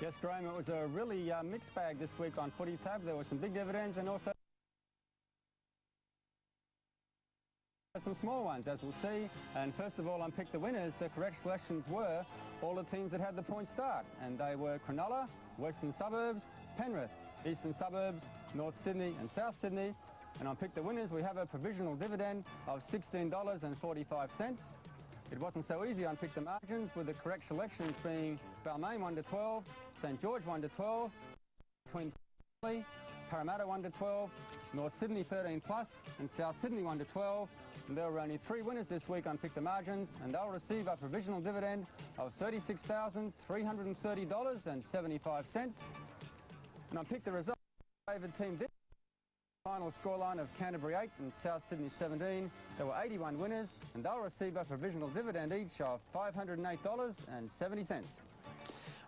Yes, Graham, it was a really mixed bag this week on footy tab. There were some big dividends and also some small ones, as we'll see. And first of all, unpick the winners. The correct selections were all the teams that had the point start, and they were Cronulla, Western Suburbs, Penrith, Eastern Suburbs, North Sydney and South Sydney. And on Pick the Winners, we have a provisional dividend of $16.45. It wasn't so easy on Pick the Margins, with the correct selections being Balmain 1-12, St George 1-12, between Parramatta 1-12, North Sydney 13+, and South Sydney 1-12. And there were only 3 winners this week on Pick the Margins, and they'll receive a provisional dividend of $36,330.75. And on Pick the Result, favoured team did final scoreline of Canterbury 8 and South Sydney 17. There were 81 winners, and they'll receive a provisional dividend each of $508.70.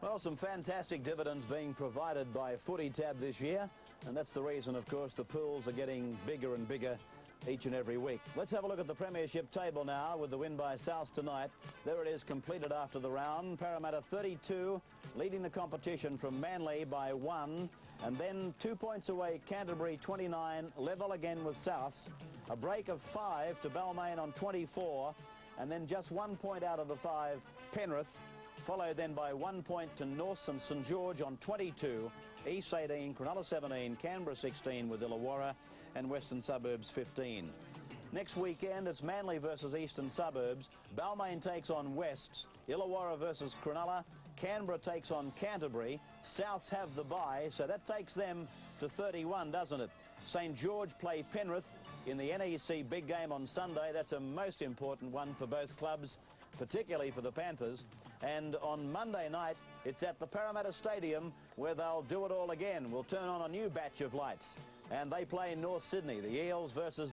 Well, some fantastic dividends being provided by Footy Tab this year, and that's the reason, of course, the pools are getting bigger and bigger each and every week. Let's have a look at the Premiership table now with the win by South tonight. There it is, completed after the round. Parramatta 32, leading the competition from Manly by 1. And then 2 points away, Canterbury 29, level again with Souths. A break of 5 to Balmain on 24. And then just 1 point out of the 5, Penrith. Followed then by 1 point to North and St George on 22. East 18, Cronulla 17, Canberra 16 with Illawarra, and Western Suburbs 15. Next weekend, it's Manly versus Eastern Suburbs. Balmain takes on Wests. Illawarra versus Cronulla. Canberra takes on Canterbury. Souths have the bye, so that takes them to 31, doesn't it? St George play Penrith in the NEC big game on Sunday. That's a most important one for both clubs, particularly for the Panthers. And on Monday night, it's at the Parramatta Stadium where they'll do it all again. We'll turn on a new batch of lights. And they play in North Sydney, the Eels versus